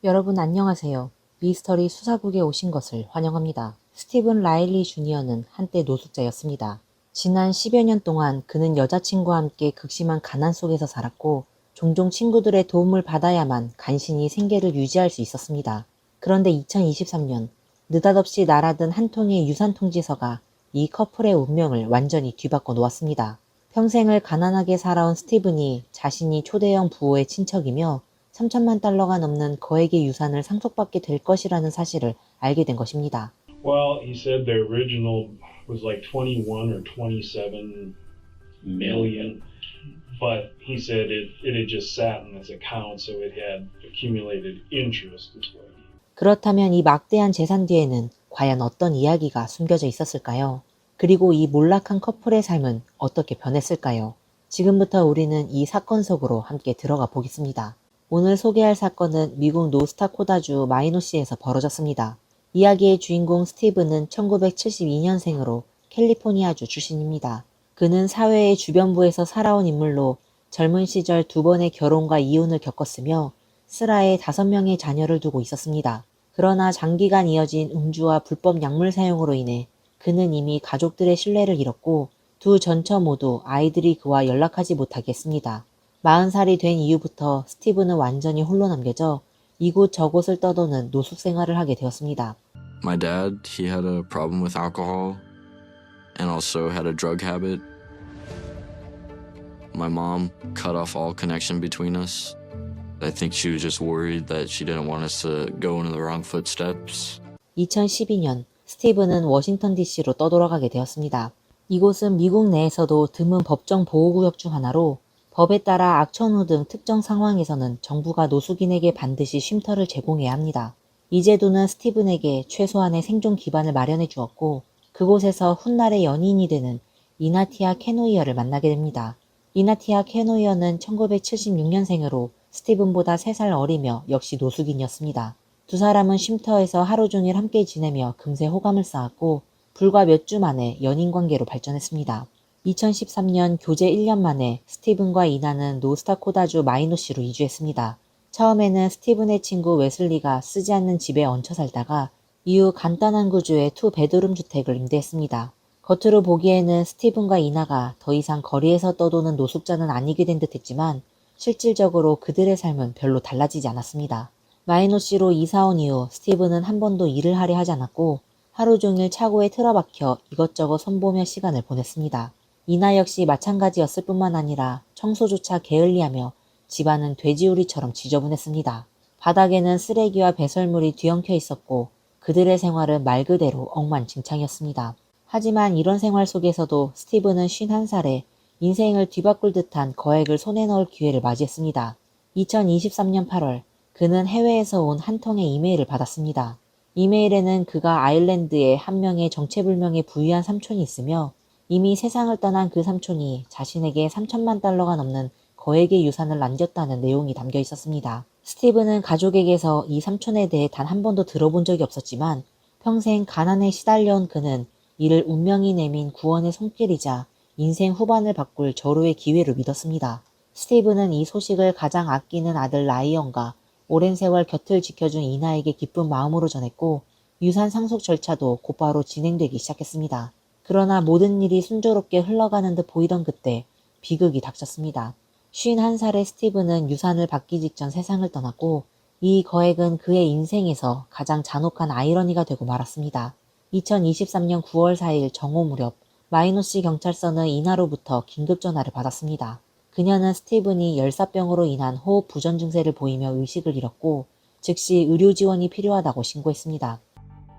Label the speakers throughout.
Speaker 1: 여러분 안녕하세요. 미스터리 수사국에 오신 것을 환영합니다. 스티븐 라일리 주니어는 한때 노숙자였습니다. 지난 10여 년 동안 그는 여자친구와 함께 극심한 가난 속에서 살았고 종종 친구들의 도움을 받아야만 간신히 생계를 유지할 수 있었습니다. 그런데 2023년 느닷없이 날아든 한 통의 유산 통지서가 이 커플의 운명을 완전히 뒤바꿔 놓았습니다. 평생을 가난하게 살아온 스티븐이 자신이 초대형 부호의 친척이며 3천만 달러가 넘는 거액의 유산을 상속받게 될 것이라는 사실을 알게 된 것입니다.
Speaker 2: Well, he said the original was like 21 or 27 million, but he said it had just sat in his account, so it had accumulated interest as well.
Speaker 1: 그렇다면 이 막대한 재산 뒤에는 과연 어떤 이야기가 숨겨져 있었을까요? 그리고 이 몰락한 커플의 삶은 어떻게 변했을까요? 지금부터 우리는 이 사건 속으로 함께 들어가 보겠습니다. 오늘 소개할 사건은 미국 노스타코다주 마이노시에서 벌어졌습니다. 이야기의 주인공 스티브는 1972년생으로 캘리포니아주 출신입니다. 그는 사회의 주변부에서 살아온 인물로 젊은 시절 2번의 결혼과 이혼을 겪었으며 슬하에 5명의 자녀를 두고 있었습니다. 그러나 장기간 이어진 음주와 불법 약물 사용으로 인해 그는 이미 가족들의 신뢰를 잃었고 두 전처 모두 아이들이 그와 연락하지 못하게 했습니다. 40살이 된 이후부터 스티브는 완전히 홀로 남겨져 이곳 저곳을 떠도는 노숙 생활을 하게 되었습니다.
Speaker 3: My dad, he had a problem with alcohol and also had a drug habit. My mom cut off all connection between us. I think she was just worried that she didn't want us to go into the wrong footsteps.
Speaker 1: 2012년 스티브는 워싱턴 DC로 떠돌아가게 되었습니다. 이곳은 미국 내에서도 드문 법정 보호구역 중 하나로 법에 따라 악천후 등 특정 상황에서는 정부가 노숙인에게 반드시 쉼터를 제공해야 합니다. 이 제도는 스티븐에게 최소한의 생존 기반을 마련해 주었고 그곳에서 훗날의 연인이 되는 이나티아 캐노이어를 만나게 됩니다. 이나티아 캐노이어는 1976년생으로 스티븐보다 3살 어리며 역시 노숙인이었습니다. 두 사람은 쉼터에서 하루 종일 함께 지내며 금세 호감을 쌓았고 불과 몇 주 만에 연인 관계로 발전했습니다. 2013년 교제 1년 만에 스티븐과 이나는 노스타코다주 마이노시로 이주했습니다. 처음에는 스티븐의 친구 웨슬리가 쓰지 않는 집에 얹혀 살다가 이후 간단한 구조의 2베드룸 주택을 임대했습니다. 겉으로 보기에는 스티븐과 이나가 더 이상 거리에서 떠도는 노숙자는 아니게 된 듯했지만 실질적으로 그들의 삶은 별로 달라지지 않았습니다. 마이노시로 이사온 이후 스티븐은 한 번도 일을 하려 하지 않았고 하루 종일 차고에 틀어박혀 이것저것 손보며 시간을 보냈습니다. 이나 역시 마찬가지였을 뿐만 아니라 청소조차 게을리하며 집안은 돼지우리처럼 지저분했습니다. 바닥에는 쓰레기와 배설물이 뒤엉켜 있었고 그들의 생활은 말 그대로 엉망진창이었습니다. 하지만 이런 생활 속에서도 스티븐은 51살에 인생을 뒤바꿀 듯한 거액을 손에 넣을 기회를 맞이했습니다. 2023년 8월 그는 해외에서 온 한 통의 이메일을 받았습니다. 이메일에는 그가 아일랜드에 한 명의 정체불명의 부유한 삼촌이 있으며 이미 세상을 떠난 그 삼촌이 자신에게 3천만 달러가 넘는 거액의 유산을 남겼다는 내용이 담겨 있었습니다. 스티븐은 가족에게서 이 삼촌에 대해 단 한 번도 들어본 적이 없었지만 평생 가난에 시달려온 그는 이를 운명이 내민 구원의 손길이자 인생 후반을 바꿀 절호의 기회로 믿었습니다. 스티븐은 이 소식을 가장 아끼는 아들 라이언과 오랜 세월 곁을 지켜준 이나에게 기쁜 마음으로 전했고 유산 상속 절차도 곧바로 진행되기 시작했습니다. 그러나 모든 일이 순조롭게 흘러가는 듯 보이던 그때 비극이 닥쳤습니다. 51살의 스티븐은 유산을 받기 직전 세상을 떠났고 이 거액은 그의 인생에서 가장 잔혹한 아이러니가 되고 말았습니다. 2023년 9월 4일 정오 무렵 마이노시 경찰서는 이나로부터 긴급 전화를 받았습니다. 그녀는 스티븐이 열사병으로 인한 호흡 부전 증세를 보이며 의식을 잃었고 즉시 의료 지원이 필요하다고 신고했습니다.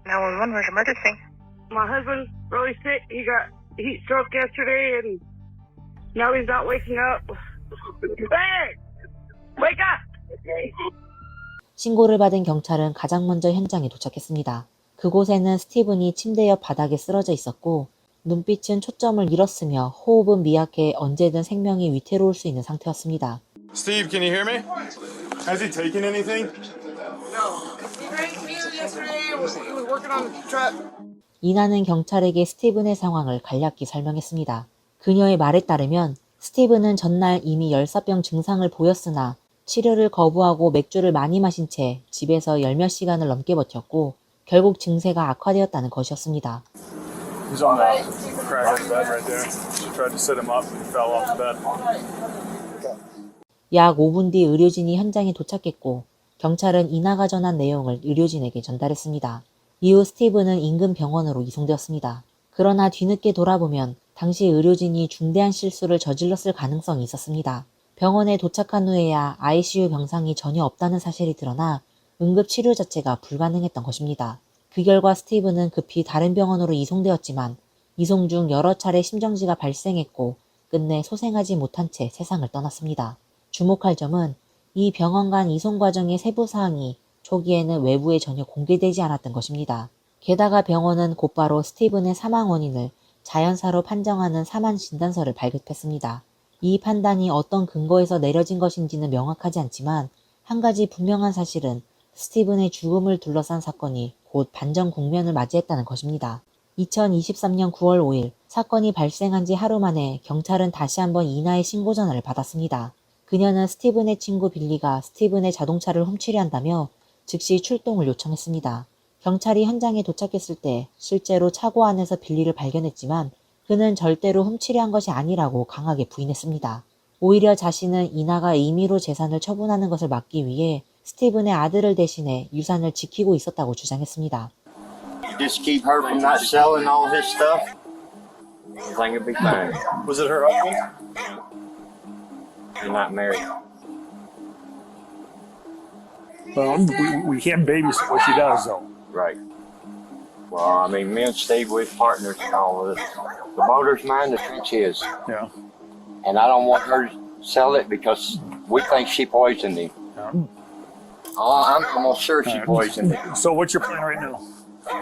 Speaker 4: 911, where's emergency?
Speaker 5: My husband's really sick. He got heat stroke yesterday, and now he's not waking up. Hey, wake up!
Speaker 1: 신고를 받은 경찰은 가장 먼저 현장에 도착했습니다. 그곳에는 스티븐이 침대 옆 바닥에 쓰러져 있었고 눈빛은 초점을 잃었으며 호흡은 미약해 언제든 생명이 위태로울 수 있는 상태였습니다.
Speaker 6: Steve, can you hear me? Has he taken anything?
Speaker 5: No. He drank beer yesterday. He was working on the truck.
Speaker 1: 이나는 경찰에게 스티븐의 상황을 간략히 설명했습니다. 그녀의 말에 따르면 스티븐은 전날 이미 열사병 증상을 보였으나 치료를 거부하고 맥주를 많이 마신 채 집에서 열 몇 시간을 넘게 버텼고 결국 증세가 악화되었다는 것이었습니다.
Speaker 6: He's on the crack of the bed right there. She tried to sit him up and he fell off the bed.
Speaker 1: 약 5분 뒤 의료진이 현장에 도착했고 경찰은 이나가 전한 내용을 의료진에게 전달했습니다. 이후 스티브는 인근 병원으로 이송되었습니다. 그러나 뒤늦게 돌아보면 당시 의료진이 중대한 실수를 저질렀을 가능성이 있었습니다. 병원에 도착한 후에야 ICU 병상이 전혀 없다는 사실이 드러나 응급치료 자체가 불가능했던 것입니다. 그 결과 스티브는 급히 다른 병원으로 이송되었지만 이송 중 여러 차례 심정지가 발생했고 끝내 소생하지 못한 채 세상을 떠났습니다. 주목할 점은 이 병원 간 이송 과정의 세부 사항이 초기에는 외부에 전혀 공개되지 않았던 것입니다. 게다가 병원은 곧바로 스티븐의 사망 원인을 자연사로 판정하는 사망 진단서를 발급했습니다. 이 판단이 어떤 근거에서 내려진 것인지는 명확하지 않지만 한 가지 분명한 사실은 스티븐의 죽음을 둘러싼 사건이 곧 반전 국면을 맞이했다는 것입니다. 2023년 9월 5일 사건이 발생한 지 하루 만에 경찰은 다시 한번 이나의 신고 전화를 받았습니다. 그녀는 스티븐의 친구 빌리가 스티븐의 자동차를 훔치려 한다며 즉시 출동을 요청했습니다. 경찰이 현장에 도착했을 때 실제로 차고 안에서 빌리를 발견했지만 그는 절대로 훔치려 한 것이 아니라고 강하게 부인했습니다. 오히려 자신은 이나가 임의로 재산을 처분하는 것을 막기 위해 스티븐의 아들을 대신해 유산을 지키고 있었다고 주장했습니다.
Speaker 7: Just keep her from not selling all his stuff. Everything will be fine.
Speaker 6: Was it her husband?
Speaker 7: You're not married.
Speaker 8: Well, we can't babysit what she does, though.
Speaker 7: Right. Well, I mean, me and Steve, we're partners in all of this. The motor's mine, the trench is.
Speaker 8: Yeah.
Speaker 7: And I don't want her to sell it because we think she poisoned him.
Speaker 8: Yeah.
Speaker 7: I'm almost sure she poisoned him.
Speaker 8: So what's your plan right now?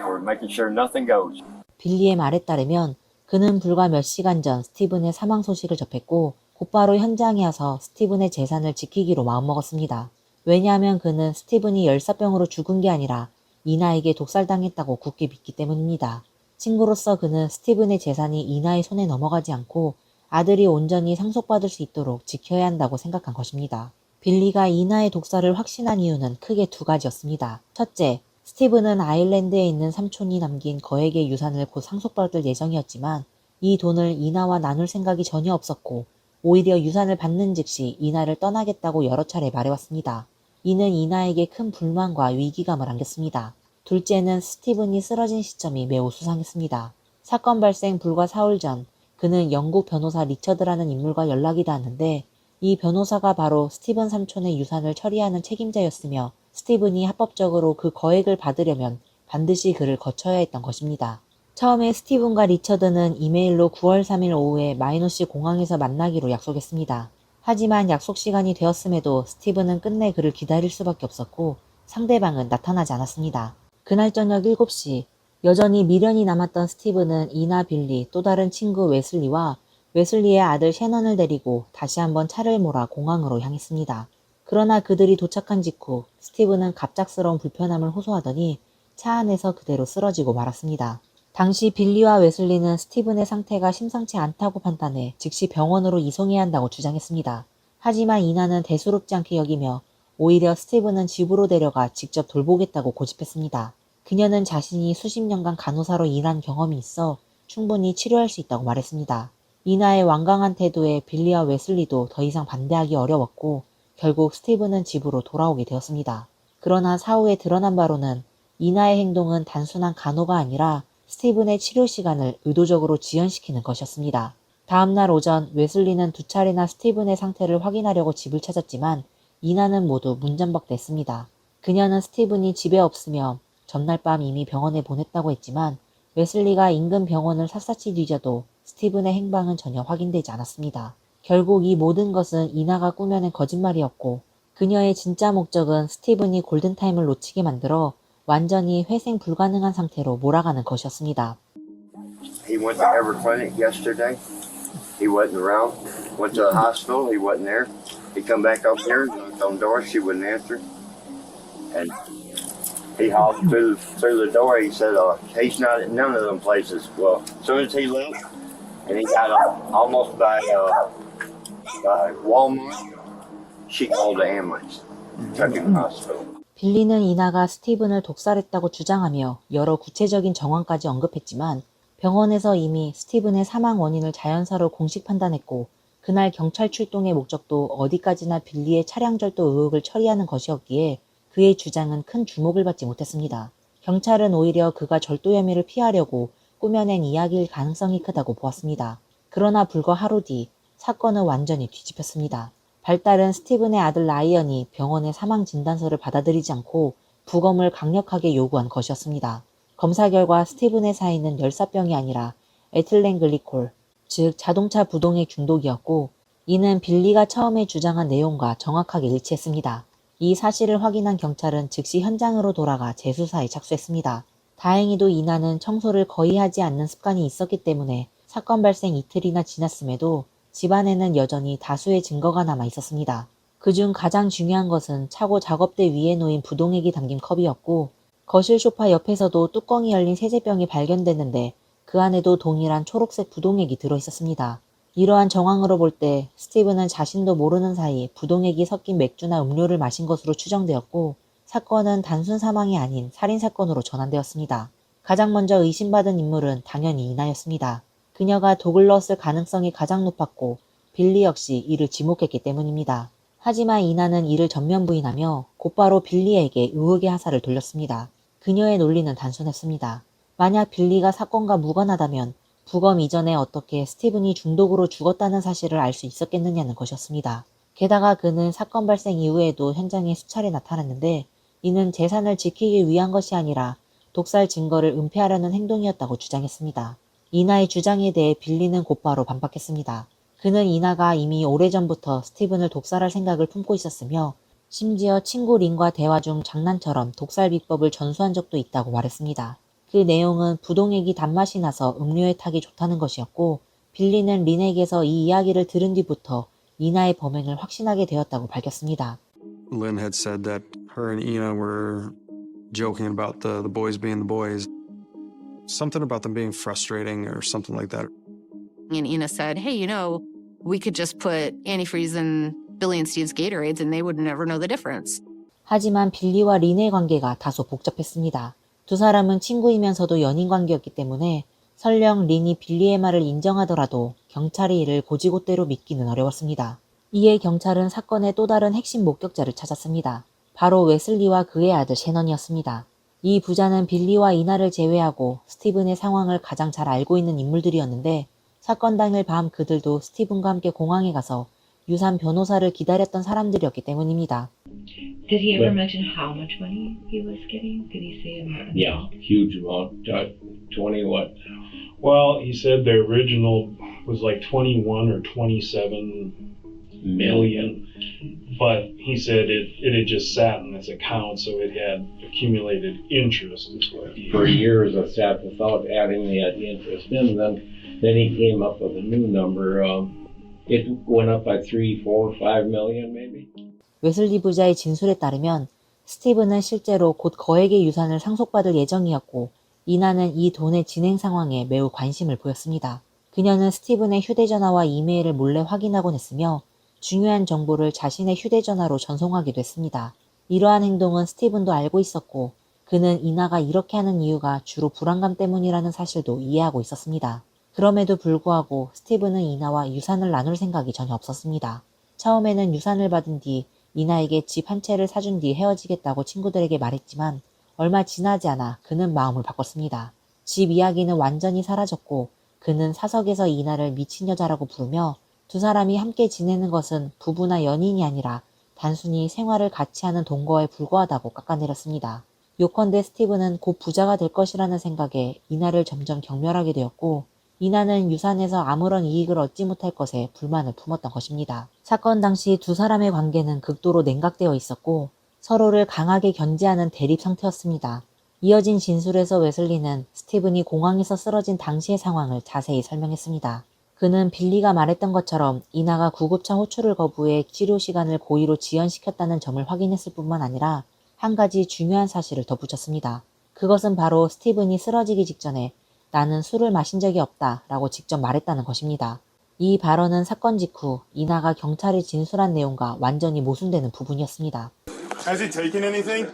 Speaker 7: We're making sure nothing goes.
Speaker 1: 빌리의 말에 따르면 그는 불과 몇 시간 전 스티븐의 사망 소식을 접했고 곧바로 현장에 와서 스티븐의 재산을 지키기로 마음먹었습니다. 왜냐하면 그는 스티븐이 열사병으로 죽은 게 아니라 이나에게 독살당했다고 굳게 믿기 때문입니다. 친구로서 그는 스티븐의 재산이 이나의 손에 넘어가지 않고 아들이 온전히 상속받을 수 있도록 지켜야 한다고 생각한 것입니다. 빌리가 이나의 독살을 확신한 이유는 크게 두 가지였습니다. 첫째, 스티븐은 아일랜드에 있는 삼촌이 남긴 거액의 유산을 곧 상속받을 예정이었지만 이 돈을 이나와 나눌 생각이 전혀 없었고 오히려 유산을 받는 즉시 이나를 떠나겠다고 여러 차례 말해왔습니다. 이는 이나에게 큰 불만과 위기감을 안겼습니다. 둘째는 스티븐이 쓰러진 시점이 매우 수상했습니다. 사건 발생 불과 4월 전 그는 영국 변호사 리처드라는 인물과 연락이 닿았는데 이 변호사가 바로 스티븐 삼촌의 유산을 처리하는 책임자였으며 스티븐이 합법적으로 그 거액을 받으려면 반드시 그를 거쳐야 했던 것입니다. 처음에 스티븐과 리처드는 이메일로 9월 3일 오후에 마이노시 공항에서 만나기로 약속했습니다. 하지만 약속 시간이 되었음에도 스티븐은 끝내 그를 기다릴 수밖에 없었고 상대방은 나타나지 않았습니다. 그날 저녁 7시 여전히 미련이 남았던 스티븐은 이나 빌리 또 다른 친구 웨슬리와 웨슬리의 아들 셰넌을 데리고 다시 한번 차를 몰아 공항으로 향했습니다. 그러나 그들이 도착한 직후 스티븐은 갑작스러운 불편함을 호소하더니 차 안에서 그대로 쓰러지고 말았습니다. 당시 빌리와 웨슬리는 스티븐의 상태가 심상치 않다고 판단해 즉시 병원으로 이송해야 한다고 주장했습니다. 하지만 이나는 대수롭지 않게 여기며 오히려 스티븐은 집으로 데려가 직접 돌보겠다고 고집했습니다. 그녀는 자신이 수십 년간 간호사로 일한 경험이 있어 충분히 치료할 수 있다고 말했습니다. 이나의 완강한 태도에 빌리와 웨슬리도 더 이상 반대하기 어려웠고 결국 스티븐은 집으로 돌아오게 되었습니다. 그러나 사후에 드러난 바로는 이나의 행동은 단순한 간호가 아니라 스티븐의 치료 시간을 의도적으로 지연시키는 것이었습니다. 다음날 오전 웨슬리는 두 차례나 스티븐의 상태를 확인하려고 집을 찾았지만 이나는 모두 문전박대했습니다. 그녀는 스티븐이 집에 없으며 전날 밤 이미 병원에 보냈다고 했지만 웨슬리가 인근 병원을 샅샅이 뒤져도 스티븐의 행방은 전혀 확인되지 않았습니다. 결국 이 모든 것은 이나가 꾸며낸 거짓말이었고 그녀의 진짜 목적은 스티븐이 골든타임을 놓치게 만들어 완전히 회생 불가능한 상태로 몰아가는 것이었습니다.
Speaker 7: He went to Ever Clinic yesterday. He wasn't around. Went to the hospital. He wasn't there. He come back up here, knocked on the door. She wouldn't answer. And he hauled through the door. He said, he's not at none of them places. Well, as soon as he left, and he got almost by Walmart, she called the ambulance, took him to the hospital.
Speaker 1: 빌리는 이나가 스티븐을 독살했다고 주장하며 여러 구체적인 정황까지 언급했지만 병원에서 이미 스티븐의 사망 원인을 자연사로 공식 판단했고 그날 경찰 출동의 목적도 어디까지나 빌리의 차량 절도 의혹을 처리하는 것이었기에 그의 주장은 큰 주목을 받지 못했습니다. 경찰은 오히려 그가 절도 혐의를 피하려고 꾸며낸 이야기일 가능성이 크다고 보았습니다. 그러나 불과 하루 뒤 사건은 완전히 뒤집혔습니다. 발달은 스티븐의 아들 라이언이 병원의 사망 진단서를 받아들이지 않고 부검을 강력하게 요구한 것이었습니다. 검사 결과 스티븐의 사인은 열사병이 아니라 에틸렌글리콜, 즉 자동차 부동액 중독이었고 이는 빌리가 처음에 주장한 내용과 정확하게 일치했습니다. 이 사실을 확인한 경찰은 즉시 현장으로 돌아가 재수사에 착수했습니다. 다행히도 이나는 청소를 거의 하지 않는 습관이 있었기 때문에 사건 발생 이틀이나 지났음에도 집안에는 여전히 다수의 증거가 남아 있었습니다. 그중 가장 중요한 것은 차고 작업대 위에 놓인 부동액이 담긴 컵이었고 거실 소파 옆에서도 뚜껑이 열린 세제병이 발견됐는데 그 안에도 동일한 초록색 부동액이 들어있었습니다. 이러한 정황으로 볼 때 스티븐은 자신도 모르는 사이 부동액이 섞인 맥주나 음료를 마신 것으로 추정되었고 사건은 단순 사망이 아닌 살인사건으로 전환되었습니다. 가장 먼저 의심받은 인물은 당연히 이나였습니다. 그녀가 독을 넣었을 가능성이 가장 높았고 빌리 역시 이를 지목했기 때문입니다. 하지만 이나는 이를 전면 부인하며 곧바로 빌리에게 의혹의 화살을 돌렸습니다. 그녀의 논리는 단순했습니다. 만약 빌리가 사건과 무관하다면 부검 이전에 어떻게 스티븐이 중독으로 죽었다는 사실을 알 수 있었겠느냐는 것이었습니다. 게다가 그는 사건 발생 이후에도 현장에 수차례 나타났는데 이는 재산을 지키기 위한 것이 아니라 독살 증거를 은폐하려는 행동이었다고 주장했습니다. 이나의 주장에 대해 빌리는 곧바로 반박했습니다. 그는 이나가 이미 오래전부터 스티븐을 독살할 생각을 품고 있었으며 심지어 친구 린과 대화 중 장난처럼 독살 비법을 전수한 적도 있다고 말했습니다. 그 내용은 부동액이 단맛이 나서 음료에 타기 좋다는 것이었고 빌리는 린에게서 이 이야기를 들은 뒤부터 이나의 범행을 확신하게 되었다고 밝혔습니다.
Speaker 9: Lynn had said that her and Ina were joking about the boys being the boys. Something about them being frustrating or something like that.
Speaker 10: And Ina said, hey, we could just put antifreeze in Billy and Steve's Gatorades and they would never know the difference.
Speaker 1: 하지만 빌리와 린의 관계가 다소 복잡했습니다. 두 사람은 친구이면서도 연인 관계였기 때문에 설령 린이 빌리의 말을 인정하더라도 경찰이 이를 고지곳대로 믿기는 어려웠습니다. 이에 경찰은 사건의 또 다른 핵심 목격자를 찾았습니다. 바로 웨슬리와 그의 아들 셰넌이었습니다. 이 부자는 빌리와 이나를 제외하고 스티븐의 상황을 가장 잘 알고 있는 인물들이었는데 사건 당일 밤 그들도 스티븐과 함께 공항에 가서 유산 변호사를 기다렸던 사람들이었기 때문입니다.
Speaker 11: Did he ever mention how much money he was getting? Did he say amount?
Speaker 12: Yeah, huge amount. 20 what?
Speaker 2: Well, he said the original was like 21 or 27 million, but he said it had just sat in his account, so it had accumulated interest as well.
Speaker 12: For years it sat without adding the interest in. Then he came up with a new number. It went up by 3, 4, 5 million maybe.
Speaker 1: 웨슬리 부자의 진술에 따르면 스티븐은 실제로 곧 거액의 유산을 상속받을 예정이었고 이나는 이 돈의 진행 상황에 매우 관심을 보였습니다. 그녀는 스티븐의 휴대전화와 이메일을 몰래 확인하곤 했으며 중요한 정보를 자신의 휴대전화로 전송하기도 했습니다. 이러한 행동은 스티븐도 알고 있었고 그는 이나가 이렇게 하는 이유가 주로 불안감 때문이라는 사실도 이해하고 있었습니다. 그럼에도 불구하고 스티븐은 이나와 유산을 나눌 생각이 전혀 없었습니다. 처음에는 유산을 받은 뒤 이나에게 집 한 채를 사준 뒤 헤어지겠다고 친구들에게 말했지만 얼마 지나지 않아 그는 마음을 바꿨습니다. 집 이야기는 완전히 사라졌고 그는 사석에서 이나를 미친 여자라고 부르며 두 사람이 함께 지내는 것은 부부나 연인이 아니라 단순히 생활을 같이 하는 동거에 불과하다고 깎아내렸습니다. 요컨대 스티븐은 곧 부자가 될 것이라는 생각에 이나를 점점 경멸하게 되었고 이나는 유산에서 아무런 이익을 얻지 못할 것에 불만을 품었던 것입니다. 사건 당시 두 사람의 관계는 극도로 냉각되어 있었고 서로를 강하게 견제하는 대립 상태였습니다. 이어진 진술에서 웨슬리는 스티븐이 공항에서 쓰러진 당시의 상황을 자세히 설명했습니다. 그는 빌리가 말했던 것처럼 이나가 구급차 호출을 거부해 치료 시간을 고의로 지연시켰다는 점을 확인했을 뿐만 아니라 한 가지 중요한 사실을 덧붙였습니다. 그것은 바로 스티븐이 쓰러지기 직전에 나는 술을 마신 적이 없다 라고 직접 말했다는 것입니다. 이 발언은 사건 직후 이나가 경찰에 진술한 내용과 완전히 모순되는 부분이었습니다.
Speaker 6: Has he taken anything?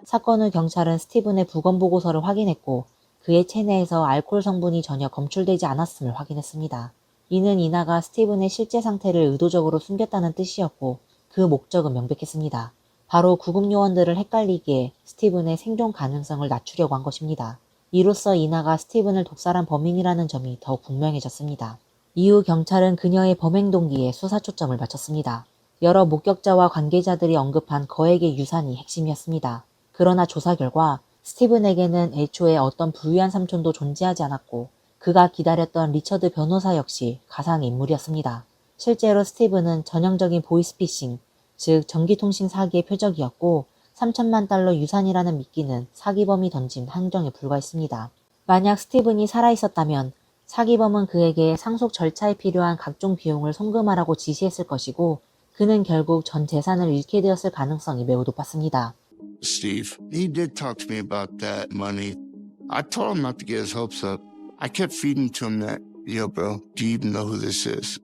Speaker 1: 사건 후 경찰은 스티븐의 부검보고서를 확인했고 그의 체내에서 알코올 성분이 전혀 검출되지 않았음을 확인했습니다. 이는 이나가 스티븐의 실제 상태를 의도적으로 숨겼다는 뜻이었고 그 목적은 명백했습니다. 바로 구급요원들을 헷갈리기에 스티븐의 생존 가능성을 낮추려고 한 것입니다. 이로써 이나가 스티븐을 독살한 범인이라는 점이 더욱 분명해졌습니다. 이후 경찰은 그녀의 범행 동기에 수사 초점을 맞췄습니다. 여러 목격자와 관계자들이 언급한 거액의 유산이 핵심이었습니다. 그러나 조사 결과 스티븐에게는 애초에 어떤 부유한 삼촌도 존재하지 않았고 그가 기다렸던 리처드 변호사 역시 가상의 인물이었습니다. 실제로 스티븐은 전형적인 보이스피싱, 즉 전기통신 사기의 표적이었고 3천만 달러 유산이라는 미끼는 사기범이 던진 함정에 불과했습니다. 만약 스티븐이 살아있었다면 사기범은 그에게 상속 절차에 필요한 각종 비용을 송금하라고 지시했을 것이고 그는 결국 전 재산을 잃게 되었을 가능성이 매우 높았습니다.
Speaker 13: Steve, he did talk to me about that money. I told him not to get his hopes up. I kept feeding to him that, yo, bro, do you even know who this is?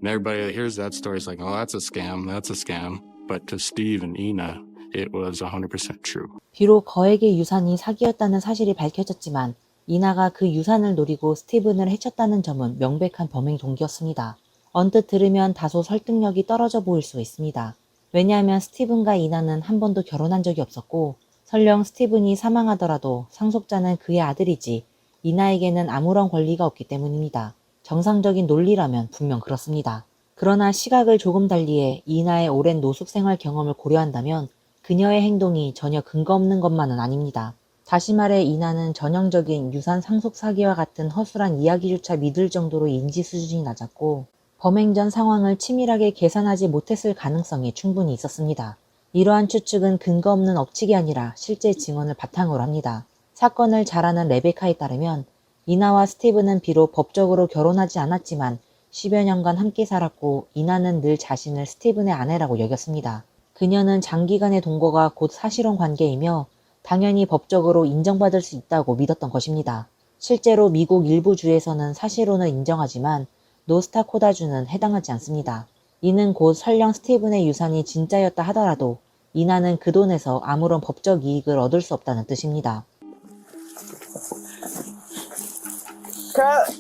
Speaker 14: And everybody that hears that story is like, oh, that's a scam, that's a scam. But to Steve and Ina, it was 100% true.
Speaker 1: 비록 거액의 유산이 사기였다는 사실이 밝혀졌지만 이나가 그 유산을 노리고 스티븐을 해쳤다는 점은 명백한 범행 동기였습니다. 언뜻 들으면 다소 설득력이 떨어져 보일 수 있습니다. 왜냐하면 스티븐과 이나는 한 번도 결혼한 적이 없었고 설령 스티븐이 사망하더라도 상속자는 그의 아들이지 이나에게는 아무런 권리가 없기 때문입니다. 정상적인 논리라면 분명 그렇습니다. 그러나 시각을 조금 달리해 이나의 오랜 노숙 생활 경험을 고려한다면 그녀의 행동이 전혀 근거 없는 것만은 아닙니다. 다시 말해 이나는 전형적인 유산 상속 사기와 같은 허술한 이야기조차 믿을 정도로 인지 수준이 낮았고 범행 전 상황을 치밀하게 계산하지 못했을 가능성이 충분히 있었습니다. 이러한 추측은 근거 없는 억측이 아니라 실제 증언을 바탕으로 합니다. 사건을 잘 아는 레베카에 따르면 이나와 스티븐은 비록 법적으로 결혼하지 않았지만 10여 년간 함께 살았고 이나는 늘 자신을 스티븐의 아내라고 여겼습니다. 그녀는 장기간의 동거가 곧 사실혼 관계이며 당연히 법적으로 인정받을 수 있다고 믿었던 것입니다. 실제로 미국 일부 주에서는 사실혼을 인정하지만 노스타코다주는 해당하지 않습니다. 이는 곧 설령 스티븐의 유산이 진짜였다 하더라도 이나는 그 돈에서 아무런 법적 이익을 얻을 수 없다는 뜻입니다.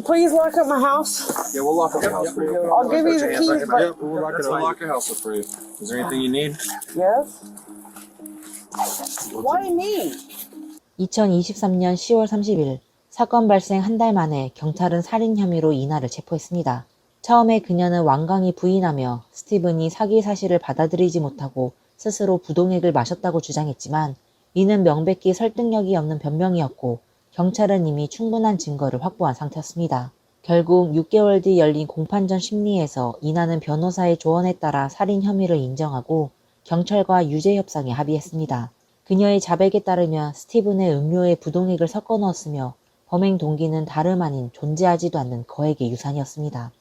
Speaker 5: Please lock up my house.
Speaker 15: Yeah, we'll lock up your house for you.
Speaker 5: I'll give you the keys, but...
Speaker 15: Yeah, we'll lock your house up for you. Is there anything you need?
Speaker 5: Yes? Why me?
Speaker 1: 2023년 10월 30일 사건 발생 한 달 만에 경찰은 살인 혐의로 이나를 체포했습니다. 처음에 그녀는 완강히 부인하며 스티븐이 사기 사실을 받아들이지 못하고 스스로 부동액을 마셨다고 주장했지만 이는 명백히 설득력이 없는 변명이었고 경찰은 이미 충분한 증거를 확보한 상태였습니다. 결국 6개월 뒤 열린 공판전 심리에서 이나는 변호사의 조언에 따라 살인 혐의를 인정하고 경찰과 유죄 협상에 합의했습니다. 그녀의 자백에 따르면 스티븐의 음료에 부동액을 섞어 넣었으며 범행 동기는 다름 아닌 존재하지도 않는 거액의 유산이었습니다.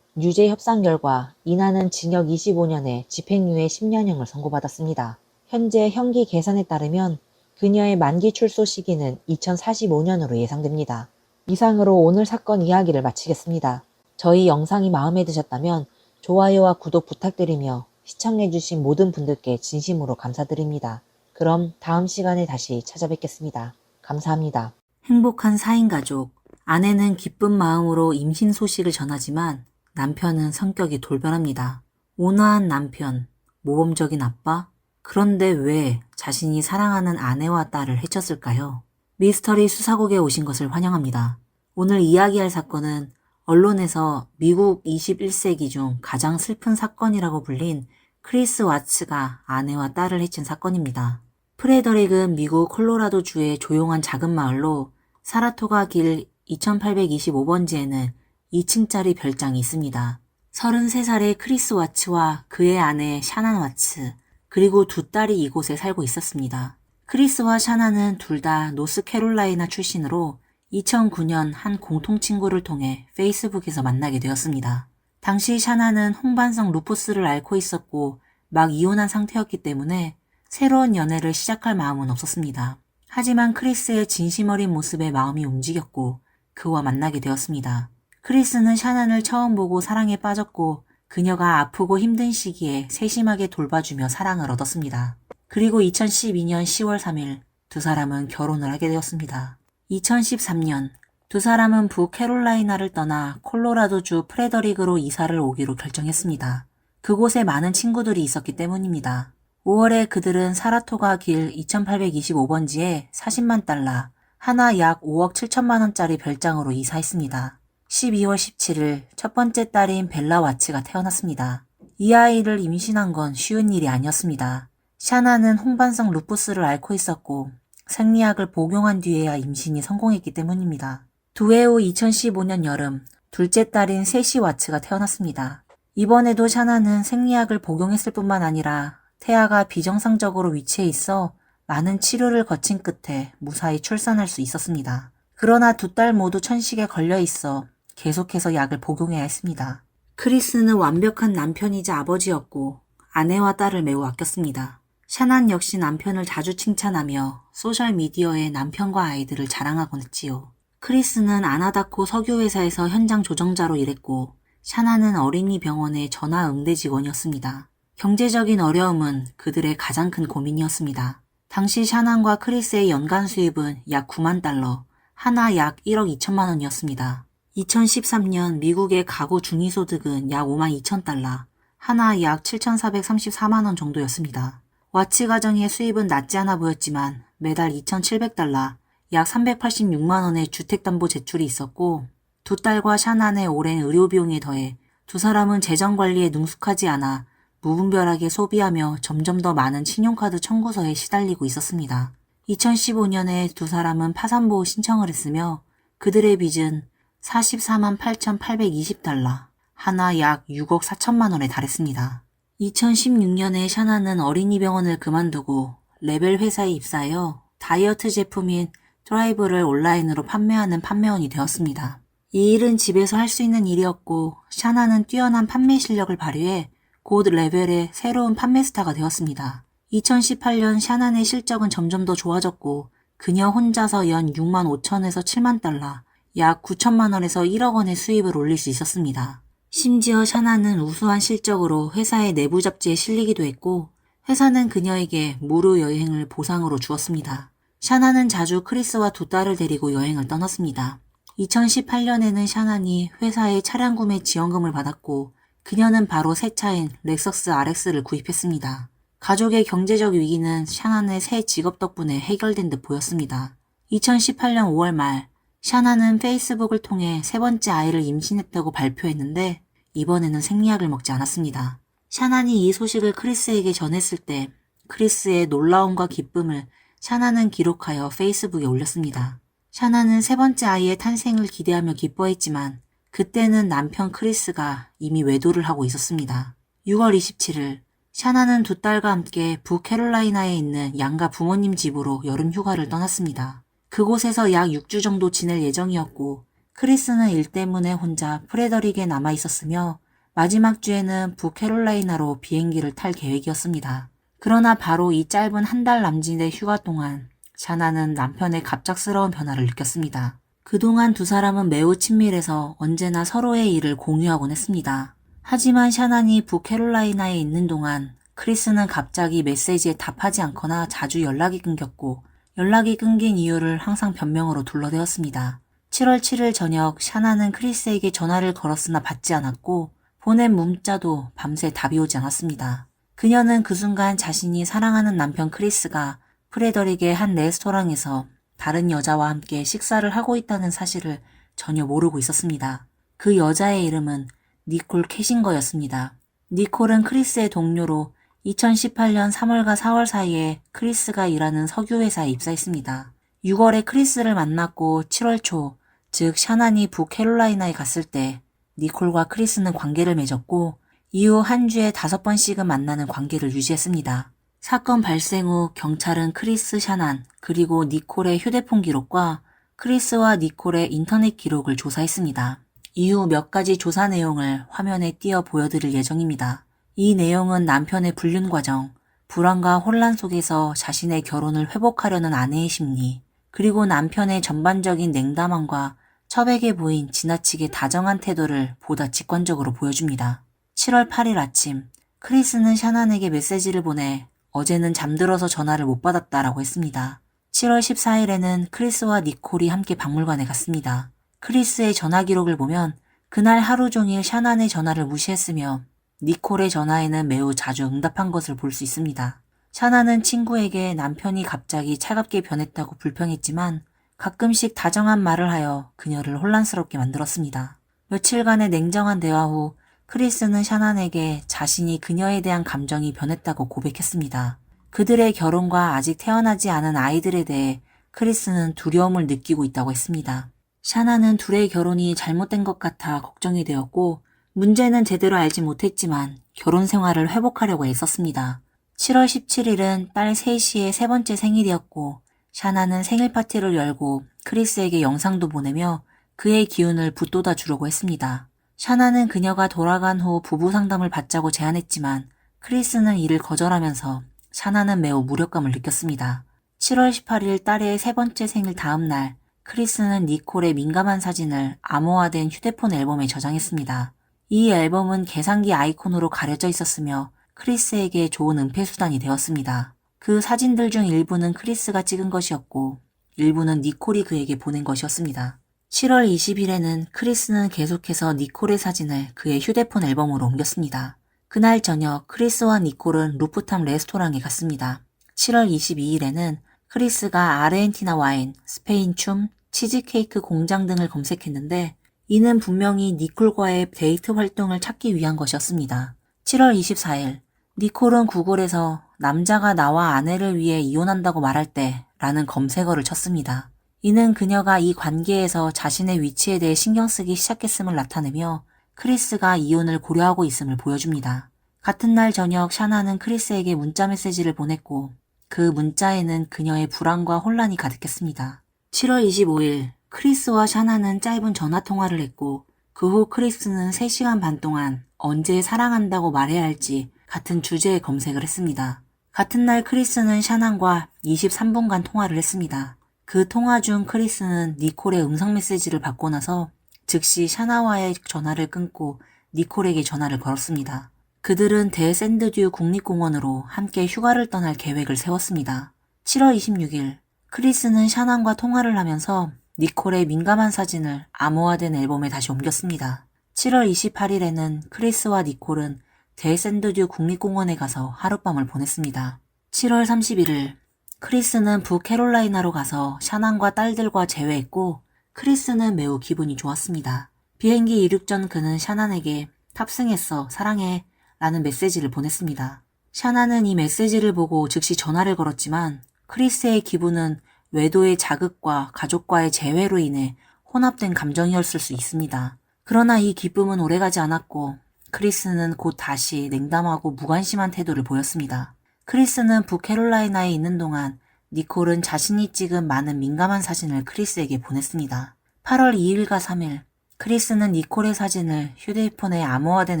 Speaker 1: 유죄 협상 결과 이나는 징역 25년에 집행유예 10년형을 선고받았습니다. 현재 형기 계산에 따르면 그녀의 만기 출소 시기는 2045년으로 예상됩니다. 이상으로 오늘 사건 이야기를 마치겠습니다. 저희 영상이 마음에 드셨다면 좋아요와 구독 부탁드리며 시청해주신 모든 분들께 진심으로 감사드립니다. 그럼 다음 시간에 다시 찾아뵙겠습니다. 감사합니다. 행복한 4인 가족. 아내는 기쁜 마음으로 임신 소식을 전하지만 남편은 성격이 돌변합니다. 온화한 남편, 모범적인 아빠? 그런데 왜 자신이 사랑하는 아내와 딸을 해쳤을까요? 미스터리 수사국에 오신 것을 환영합니다. 오늘 이야기할 사건은 언론에서 미국 21세기 중 가장 슬픈 사건이라고 불린 크리스 와츠가 아내와 딸을 해친 사건입니다. 프레더릭은 미국 콜로라도주의 조용한 작은 마을로 사라토가 길 2825번지에는 2층짜리 별장이 있습니다. 33살의 크리스 와츠와 그의 아내 샤난 와츠, 그리고 두 딸이 이곳에 살고 있었습니다. 크리스와 샤난은 둘 다 노스캐롤라이나 출신으로 2009년 한 공통 친구를 통해 페이스북에서 만나게 되었습니다. 당시 샤나는 홍반성 루푸스를 앓고 있었고 막 이혼한 상태였기 때문에 새로운 연애를 시작할 마음은 없었습니다. 하지만 크리스의 진심 어린 모습에 마음이 움직였고 그와 만나게 되었습니다. 크리스는 샤난을 처음 보고 사랑에 빠졌고 그녀가 아프고 힘든 시기에 세심하게 돌봐주며 사랑을 얻었습니다. 그리고 2012년 10월 3일 두 사람은 결혼을 하게 되었습니다. 2013년 두 사람은 북캐롤라이나를 떠나 콜로라도주 프레더릭으로 이사를 오기로 결정했습니다. 그곳에 많은 친구들이 있었기 때문입니다. 5월에 그들은 사라토가 길 2825번지에 40만 달러, 하나 약 5억 7천만 원짜리 별장으로 이사했습니다. 12월 17일 첫 번째 딸인 벨라 와츠가 태어났습니다. 이 아이를 임신한 건 쉬운 일이 아니었습니다. 샤나는 홍반성 루푸스를 앓고 있었고 생리학을 복용한 뒤에야 임신이 성공했기 때문입니다. 두 해 후 2015년 여름 둘째 딸인 세시 와츠가 태어났습니다. 이번에도 샤나는 생리학을 복용했을 뿐만 아니라 태아가 비정상적으로 위치해 있어 많은 치료를 거친 끝에 무사히 출산할 수 있었습니다. 그러나 두 딸 모두 천식에 걸려 있어 계속해서 약을 복용해야 했습니다. 크리스는 완벽한 남편이자 아버지였고 아내와 딸을 매우 아꼈습니다. 샤난 역시 남편을 자주 칭찬하며 소셜미디어에 남편과 아이들을 자랑하곤 했지요. 크리스는 아나다코 석유회사에서 현장 조정자로 일했고 샤난은 어린이 병원의 전화 응대 직원이었습니다. 경제적인 어려움은 그들의 가장 큰 고민이었습니다. 당시 샤난과 크리스의 연간 수입은 약 9만 달러, 하나 약 1억 2천만 원이었습니다. 2013년 미국의 가구 중위소득은 약 5만 2천 달러, 하나 약 7,434만 원 정도였습니다. 와치 가정의 수입은 낮지 않아 보였지만 매달 2,700달러, 약 386만 원의 주택담보 제출이 있었고 두 딸과 샤난의 오랜 의료비용에 더해 두 사람은 재정관리에 능숙하지 않아 무분별하게 소비하며 점점 더 많은 신용카드 청구서에 시달리고 있었습니다. 2015년에 두 사람은 파산보호 신청을 했으며 그들의 빚은 44만 8,820달러, 하나 약 6억 4천만 원에 달했습니다. 2016년에 샤나는 어린이 병원을 그만두고 레벨 회사에 입사하여 다이어트 제품인 드라이브를 온라인으로 판매하는 판매원이 되었습니다. 이 일은 집에서 할 수 있는 일이었고 샤나는 뛰어난 판매 실력을 발휘해 곧 레벨의 새로운 판매 스타가 되었습니다. 2018년 샤난의 실적은 점점 더 좋아졌고 그녀 혼자서 연 6만 5천에서 7만 달러, 약 9천만 원에서 1억 원의 수입을 올릴 수 있었습니다. 심지어 샤난은 우수한 실적으로 회사의 내부 잡지에 실리기도 했고 회사는 그녀에게 무료 여행을 보상으로 주었습니다. 샤난은 자주 크리스와 두 딸을 데리고 여행을 떠났습니다. 2018년에는 샤난이 회사의 차량 구매 지원금을 받았고 그녀는 바로 새 차인 렉서스 RX를 구입했습니다. 가족의 경제적 위기는 샤난의 새 직업 덕분에 해결된 듯 보였습니다. 2018년 5월 말 샤난은 페이스북을 통해 세 번째 아이를 임신했다고 발표했는데 이번에는 생리약을 먹지 않았습니다. 샤난이 이 소식을 크리스에게 전했을 때 크리스의 놀라움과 기쁨을 샤난은 기록하여 페이스북에 올렸습니다. 샤난은 세 번째 아이의 탄생을 기대하며 기뻐했지만 그때는 남편 크리스가 이미 외도를 하고 있었습니다. 6월 27일 샤난은 두 딸과 함께 북캐롤라이나에 있는 양가 부모님 집으로 여름 휴가를 떠났습니다. 그곳에서 약 6주 정도 지낼 예정이었고 크리스는 일 때문에 혼자 프레더릭에 남아 있었으며 마지막 주에는 북캐롤라이나로 비행기를 탈 계획이었습니다. 그러나 바로 이 짧은 한 달 남짓의 휴가 동안 샤나는 남편의 갑작스러운 변화를 느꼈습니다. 그동안 두 사람은 매우 친밀해서 언제나 서로의 일을 공유하곤 했습니다. 하지만 샤난이 북캐롤라이나에 있는 동안 크리스는 갑자기 메시지에 답하지 않거나 자주 연락이 끊겼고 연락이 끊긴 이유를 항상 변명으로 둘러대었습니다. 7월 7일 저녁 샤나는 크리스에게 전화를 걸었으나 받지 않았고 보낸 문자도 밤새 답이 오지 않았습니다. 그녀는 그 순간 자신이 사랑하는 남편 크리스가 프레더릭의 한 레스토랑에서 다른 여자와 함께 식사를 하고 있다는 사실을 전혀 모르고 있었습니다. 그 여자의 이름은 니콜 캐싱거였습니다. 니콜은 크리스의 동료로 2018년 3월과 4월 사이에 크리스가 일하는 석유회사에 입사했습니다. 6월에 크리스를 만났고 7월 초, 즉 샤난이 북캐롤라이나에 갔을 때 니콜과 크리스는 관계를 맺었고 이후 한 주에 5번씩은 만나는 관계를 유지했습니다. 사건 발생 후 경찰은 크리스, 샤난, 그리고 니콜의 휴대폰 기록과 크리스와 니콜의 인터넷 기록을 조사했습니다. 이후 몇 가지 조사 내용을 화면에 띄어 보여드릴 예정입니다. 이 내용은 남편의 불륜 과정, 불안과 혼란 속에서 자신의 결혼을 회복하려는 아내의 심리, 그리고 남편의 전반적인 냉담함과 첩에게 보인 지나치게 다정한 태도를 보다 직관적으로 보여줍니다. 7월 8일 아침, 크리스는 샤난에게 메시지를 보내 어제는 잠들어서 전화를 못 받았다라고 했습니다. 7월 14일에는 크리스와 니콜이 함께 박물관에 갔습니다. 크리스의 전화 기록을 보면 그날 하루 종일 샤난의 전화를 무시했으며 니콜의 전화에는 매우 자주 응답한 것을 볼 수 있습니다. 샤난은 친구에게 남편이 갑자기 차갑게 변했다고 불평했지만 가끔씩 다정한 말을 하여 그녀를 혼란스럽게 만들었습니다. 며칠간의 냉정한 대화 후 크리스는 샤난에게 자신이 그녀에 대한 감정이 변했다고 고백했습니다. 그들의 결혼과 아직 태어나지 않은 아이들에 대해 크리스는 두려움을 느끼고 있다고 했습니다. 샤난은 둘의 결혼이 잘못된 것 같아 걱정이 되었고 문제는 제대로 알지 못했지만 결혼 생활을 회복하려고 애썼습니다. 7월 17일은 딸 셋이의 세 번째 생일이었고 샤난은 생일 파티를 열고 크리스에게 영상도 보내며 그의 기운을 북돋아 주려고 했습니다. 샤난은 그녀가 돌아간 후 부부 상담을 받자고 제안했지만 크리스는 이를 거절하면서 샤난은 매우 무력감을 느꼈습니다. 7월 18일 딸의 세 번째 생일 다음 날 크리스는 니콜의 민감한 사진을 암호화된 휴대폰 앨범에 저장했습니다. 이 앨범은 계산기 아이콘으로 가려져 있었으며 크리스에게 좋은 은폐수단이 되었습니다. 그 사진들 중 일부는 크리스가 찍은 것이었고 일부는 니콜이 그에게 보낸 것이었습니다. 7월 20일에는 크리스는 계속해서 니콜의 사진을 그의 휴대폰 앨범으로 옮겼습니다. 그날 저녁 크리스와 니콜은 루프탑 레스토랑에 갔습니다. 7월 22일에는 크리스가 아르헨티나 와인, 스페인 춤, 치즈케이크 공장 등을 검색했는데 이는 분명히 니콜과의 데이트 활동을 찾기 위한 것이었습니다. 7월 24일 니콜은 구글에서 남자가 나와 아내를 위해 이혼한다고 말할 때 라는 검색어를 쳤습니다. 이는 그녀가 이 관계에서 자신의 위치에 대해 신경 쓰기 시작했음을 나타내며 크리스가 이혼을 고려하고 있음을 보여줍니다. 같은 날 저녁 샤나는 크리스에게 문자 메시지를 보냈고 그 문자에는 그녀의 불안과 혼란이 가득했습니다. 7월 25일 크리스와 샤나는 짧은 전화통화를 했고 그 후 크리스는 3시간 반 동안 언제 사랑한다고 말해야 할지 같은 주제의 검색을 했습니다. 같은 날 크리스는 샤난과 23분간 통화를 했습니다. 그 통화 중 크리스는 니콜의 음성 메시지를 받고 나서 즉시 샤나와의 전화를 끊고 니콜에게 전화를 걸었습니다. 그들은 대샌드듀 국립공원으로 함께 휴가를 떠날 계획을 세웠습니다. 7월 26일 크리스는 샤난과 통화를 하면서 니콜의 민감한 사진을 암호화된 앨범에 다시 옮겼습니다. 7월 28일에는 크리스와 니콜은 대샌드듀 국립공원에 가서 하룻밤을 보냈습니다. 7월 31일 크리스는 북캐롤라이나로 가서 샤난과 딸들과 재회했고 크리스는 매우 기분이 좋았습니다. 비행기 이륙 전 그는 샤난에게 탑승했어 사랑해 라는 메시지를 보냈습니다. 샤난은 이 메시지를 보고 즉시 전화를 걸었지만 크리스의 기분은 외도의 자극과 가족과의 재회로 인해 혼합된 감정이었을 수 있습니다. 그러나 이 기쁨은 오래가지 않았고 크리스는 곧 다시 냉담하고 무관심한 태도를 보였습니다. 크리스는 북캐롤라이나에 있는 동안 니콜은 자신이 찍은 많은 민감한 사진을 크리스에게 보냈습니다. 8월 2일과 3일 크리스는 니콜의 사진을 휴대폰에 암호화된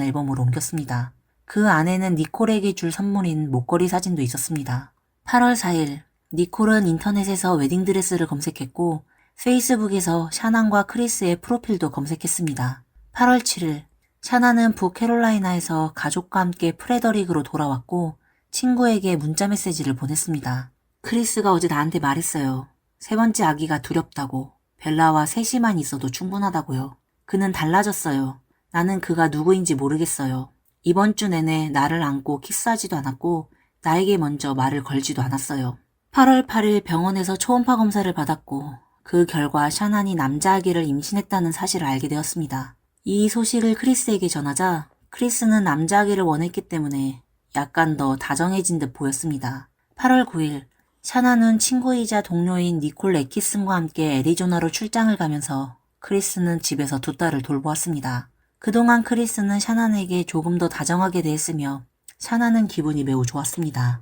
Speaker 1: 앨범으로 옮겼습니다. 그 안에는 니콜에게 줄 선물인 목걸이 사진도 있었습니다. 8월 4일 니콜은 인터넷에서 웨딩드레스를 검색했고 페이스북에서 샤난과 크리스의 프로필도 검색했습니다. 8월 7일 샤난은 북캐롤라이나에서 가족과 함께 프레더릭으로 돌아왔고 친구에게 문자 메시지를 보냈습니다. 크리스가 어제 나한테 말했어요. 세 번째 아기가 두렵다고. 벨라와 셋이만 있어도 충분하다고요. 그는 달라졌어요. 나는 그가 누구인지 모르겠어요. 이번 주 내내 나를 안고 키스하지도 않았고 나에게 먼저 말을 걸지도 않았어요. 8월 8일 병원에서 초음파 검사를 받았고 그 결과 샤난이 남자 아기를 임신했다는 사실을 알게 되었습니다. 이 소식을 크리스에게 전하자 크리스는 남자 아기를 원했기 때문에 약간 더 다정해진 듯 보였습니다. 8월 9일 샤난은 친구이자 동료인 니콜 레키슨과 함께 애리조나로 출장을 가면서 크리스는 집에서 두 딸을 돌보았습니다. 그동안 크리스는 샤난에게 조금 더 다정하게 대했으며 샤난은 기분이 매우 좋았습니다.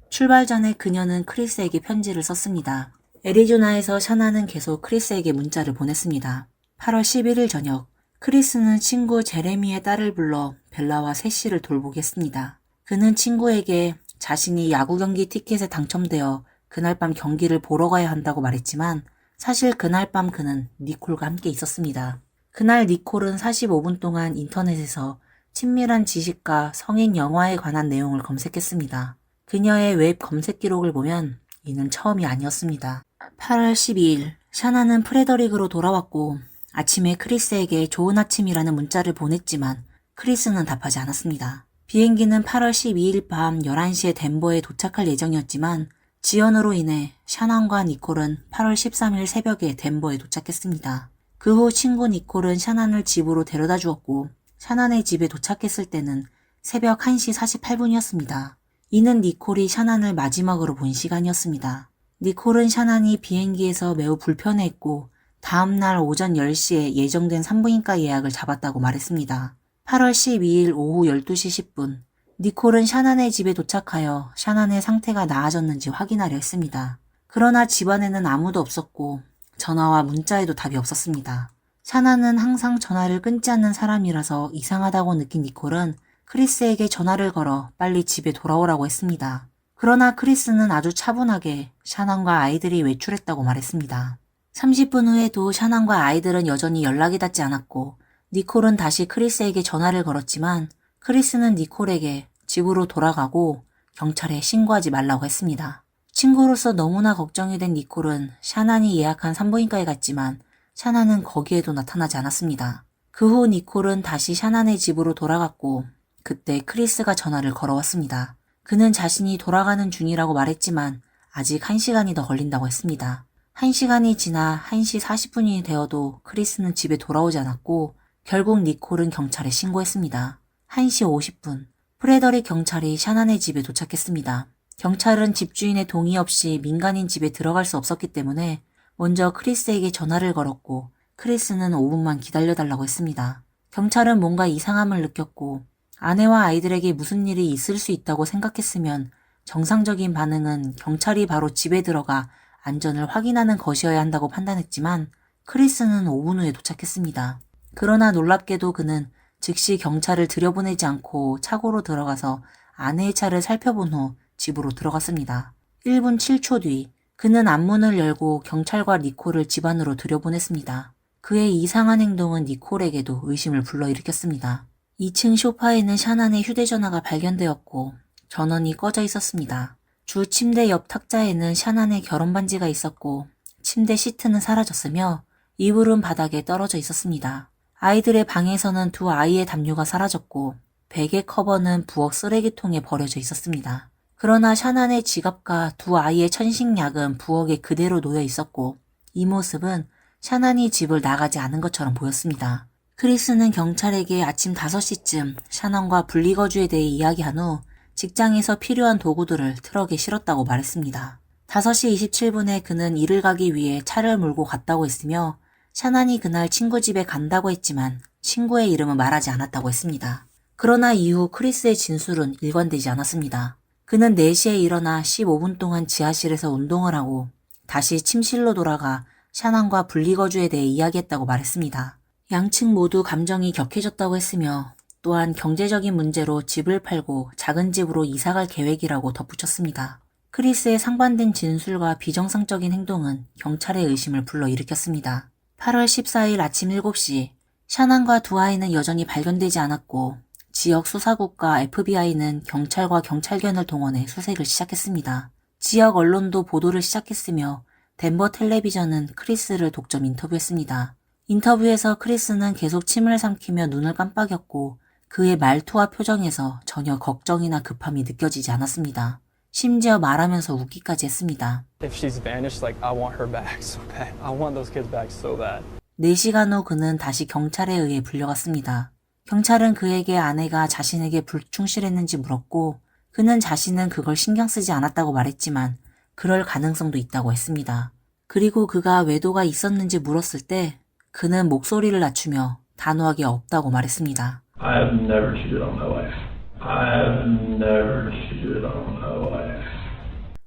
Speaker 1: 출발 전에 그녀는 크리스에게 편지를 썼습니다. 애리조나에서 샤난은 계속 크리스에게 문자를 보냈습니다. 8월 11일 저녁 크리스는 친구 제레미의 딸을 불러 벨라와 셋시를 돌보겠습니다. 그는 친구에게 자신이 야구 경기 티켓에 당첨되어 그날 밤 경기를 보러 가야 한다고 말했지만 사실 그날 밤 그는 니콜과 함께 있었습니다. 그날 니콜은 45분 동안 인터넷에서 친밀한 지식과 성인 영화에 관한 내용을 검색했습니다. 그녀의 웹 검색 기록을 보면 이는 처음이 아니었습니다. 8월 12일 샤나는 프레더릭으로 돌아왔고 아침에 크리스에게 좋은 아침이라는 문자를 보냈지만 크리스는 답하지 않았습니다. 비행기는 8월 12일 밤 11시에 덴버에 도착할 예정이었지만 지연으로 인해 샤난과 니콜은 8월 13일 새벽에 덴버에 도착했습니다. 그 후 친구 니콜은 샤난을 집으로 데려다 주었고 샤난의 집에 도착했을 때는 새벽 1시 48분이었습니다. 이는 니콜이 샤난을 마지막으로 본 시간이었습니다. 니콜은 샤난이 비행기에서 매우 불편해했고 다음날 오전 10시에 예정된 산부인과 예약을 잡았다고 말했습니다. 8월 12일 오후 12시 10분 니콜은 샤난의 집에 도착하여 샤난의 상태가 나아졌는지 확인하려 했습니다. 그러나 집안에는 아무도 없었고 전화와 문자에도 답이 없었습니다. 샤난은 항상 전화를 끊지 않는 사람이라서 이상하다고 느낀 니콜은 크리스에게 전화를 걸어 빨리 집에 돌아오라고 했습니다. 그러나 크리스는 아주 차분하게 샤난과 아이들이 외출했다고 말했습니다. 30분 후에도 샤난과 아이들은 여전히 연락이 닿지 않았고 니콜은 다시 크리스에게 전화를 걸었지만 크리스는 니콜에게 집으로 돌아가고 경찰에 신고하지 말라고 했습니다. 친구로서 너무나 걱정이 된 니콜은 샤난이 예약한 산부인과에 갔지만 샤난은 거기에도 나타나지 않았습니다. 그 후 니콜은 다시 샤난의 집으로 돌아갔고 그때 크리스가 전화를 걸어왔습니다. 그는 자신이 돌아가는 중이라고 말했지만 아직 1시간이 더 걸린다고 했습니다. 1시간이 지나 1시 40분이 되어도 크리스는 집에 돌아오지 않았고 결국 니콜은 경찰에 신고했습니다. 1시 50분 프레더릭 경찰이 샤난의 집에 도착했습니다. 경찰은 집주인의 동의 없이 민간인 집에 들어갈 수 없었기 때문에 먼저 크리스에게 전화를 걸었고 크리스는 5분만 기다려달라고 했습니다. 경찰은 뭔가 이상함을 느꼈고 아내와 아이들에게 무슨 일이 있을 수 있다고 생각했으면 정상적인 반응은 경찰이 바로 집에 들어가 안전을 확인하는 것이어야 한다고 판단했지만 크리스는 5분 후에 도착했습니다. 그러나 놀랍게도 그는 즉시 경찰을 들여보내지 않고 차고로 들어가서 아내의 차를 살펴본 후 집으로 들어갔습니다. 1분 7초 뒤 그는 앞문을 열고 경찰과 니콜을 집 안으로 들여보냈습니다. 그의 이상한 행동은 니콜에게도 의심을 불러일으켰습니다. 2층 소파에는 샤난의 휴대전화가 발견되었고 전원이 꺼져 있었습니다. 주 침대 옆 탁자에는 샤난의 결혼 반지가 있었고 침대 시트는 사라졌으며 이불은 바닥에 떨어져 있었습니다. 아이들의 방에서는 두 아이의 담요가 사라졌고 베개 커버는 부엌 쓰레기통에 버려져 있었습니다. 그러나 샤난의 지갑과 두 아이의 천식약은 부엌에 그대로 놓여 있었고 이 모습은 샤난이 집을 나가지 않은 것처럼 보였습니다. 크리스는 경찰에게 아침 5시쯤 샤난과 분리거주에 대해 이야기한 후 직장에서 필요한 도구들을 트럭에 실었다고 말했습니다. 5시 27분에 그는 일을 가기 위해 차를 몰고 갔다고 했으며 샤난이 그날 친구 집에 간다고 했지만 친구의 이름은 말하지 않았다고 했습니다. 그러나 이후 크리스의 진술은 일관되지 않았습니다. 그는 4시에 일어나 15분 동안 지하실에서 운동을 하고 다시 침실로 돌아가 샤난과 분리거주에 대해 이야기했다고 말했습니다. 양측 모두 감정이 격해졌다고 했으며 또한 경제적인 문제로 집을 팔고 작은 집으로 이사갈 계획이라고 덧붙였습니다. 크리스의 상반된 진술과 비정상적인 행동은 경찰의 의심을 불러일으켰습니다. 8월 14일 아침 7시 샤난과 두 아이는 여전히 발견되지 않았고 지역 수사국과 FBI는 경찰과 경찰견을 동원해 수색을 시작했습니다. 지역 언론도 보도를 시작했으며 덴버 텔레비전은 크리스를 독점 인터뷰했습니다. 인터뷰에서 크리스는 계속 침을 삼키며 눈을 깜빡였고 그의 말투와 표정에서 전혀 걱정이나 급함이 느껴지지 않았습니다. 심지어 말하면서 웃기까지 했습니다.
Speaker 16: If she's vanished, like I want her back so bad. I want those kids back so bad.
Speaker 1: 4시간 후 그는 다시 경찰에 의해 불려갔습니다. 경찰은 그에게 아내가 자신에게 불충실했는지 물었고 그는 자신은 그걸 신경 쓰지 않았다고 말했지만 그럴 가능성도 있다고 했습니다. 그리고 그가 외도가 있었는지 물었을 때 그는 목소리를 낮추며 단호하게 없다고 말했습니다.
Speaker 12: I have never cheated on my wife. I have never cheated on my wife.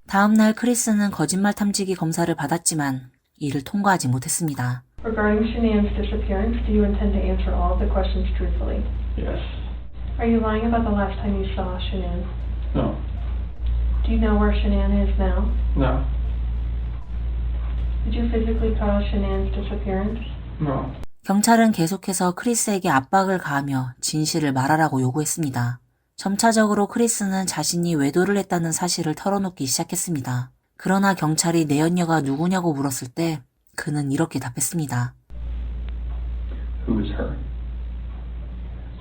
Speaker 1: 다음 날 크리스는 거짓말 탐지기 검사를 받았지만 이를 통과하지 못했습니다.
Speaker 17: Regarding Shanann's disappearance, do you intend to answer all of the questions truthfully?
Speaker 12: Yes.
Speaker 17: Are you lying about the last time you saw Shanann?
Speaker 12: No.
Speaker 17: Do you know where Shanann is now?
Speaker 12: No.
Speaker 17: Did you physically cause Shanann's disappearance?
Speaker 12: No.
Speaker 1: 경찰은 계속해서 크리스에게 압박을 가하며 진실을 말하라고 요구했습니다. 점차적으로 크리스는 자신이 외도를 했다는 사실을 털어놓기 시작했습니다. 그러나 경찰이 내연녀가 누구냐고 물었을 때 그는 이렇게 답했습니다.
Speaker 18: Who is her?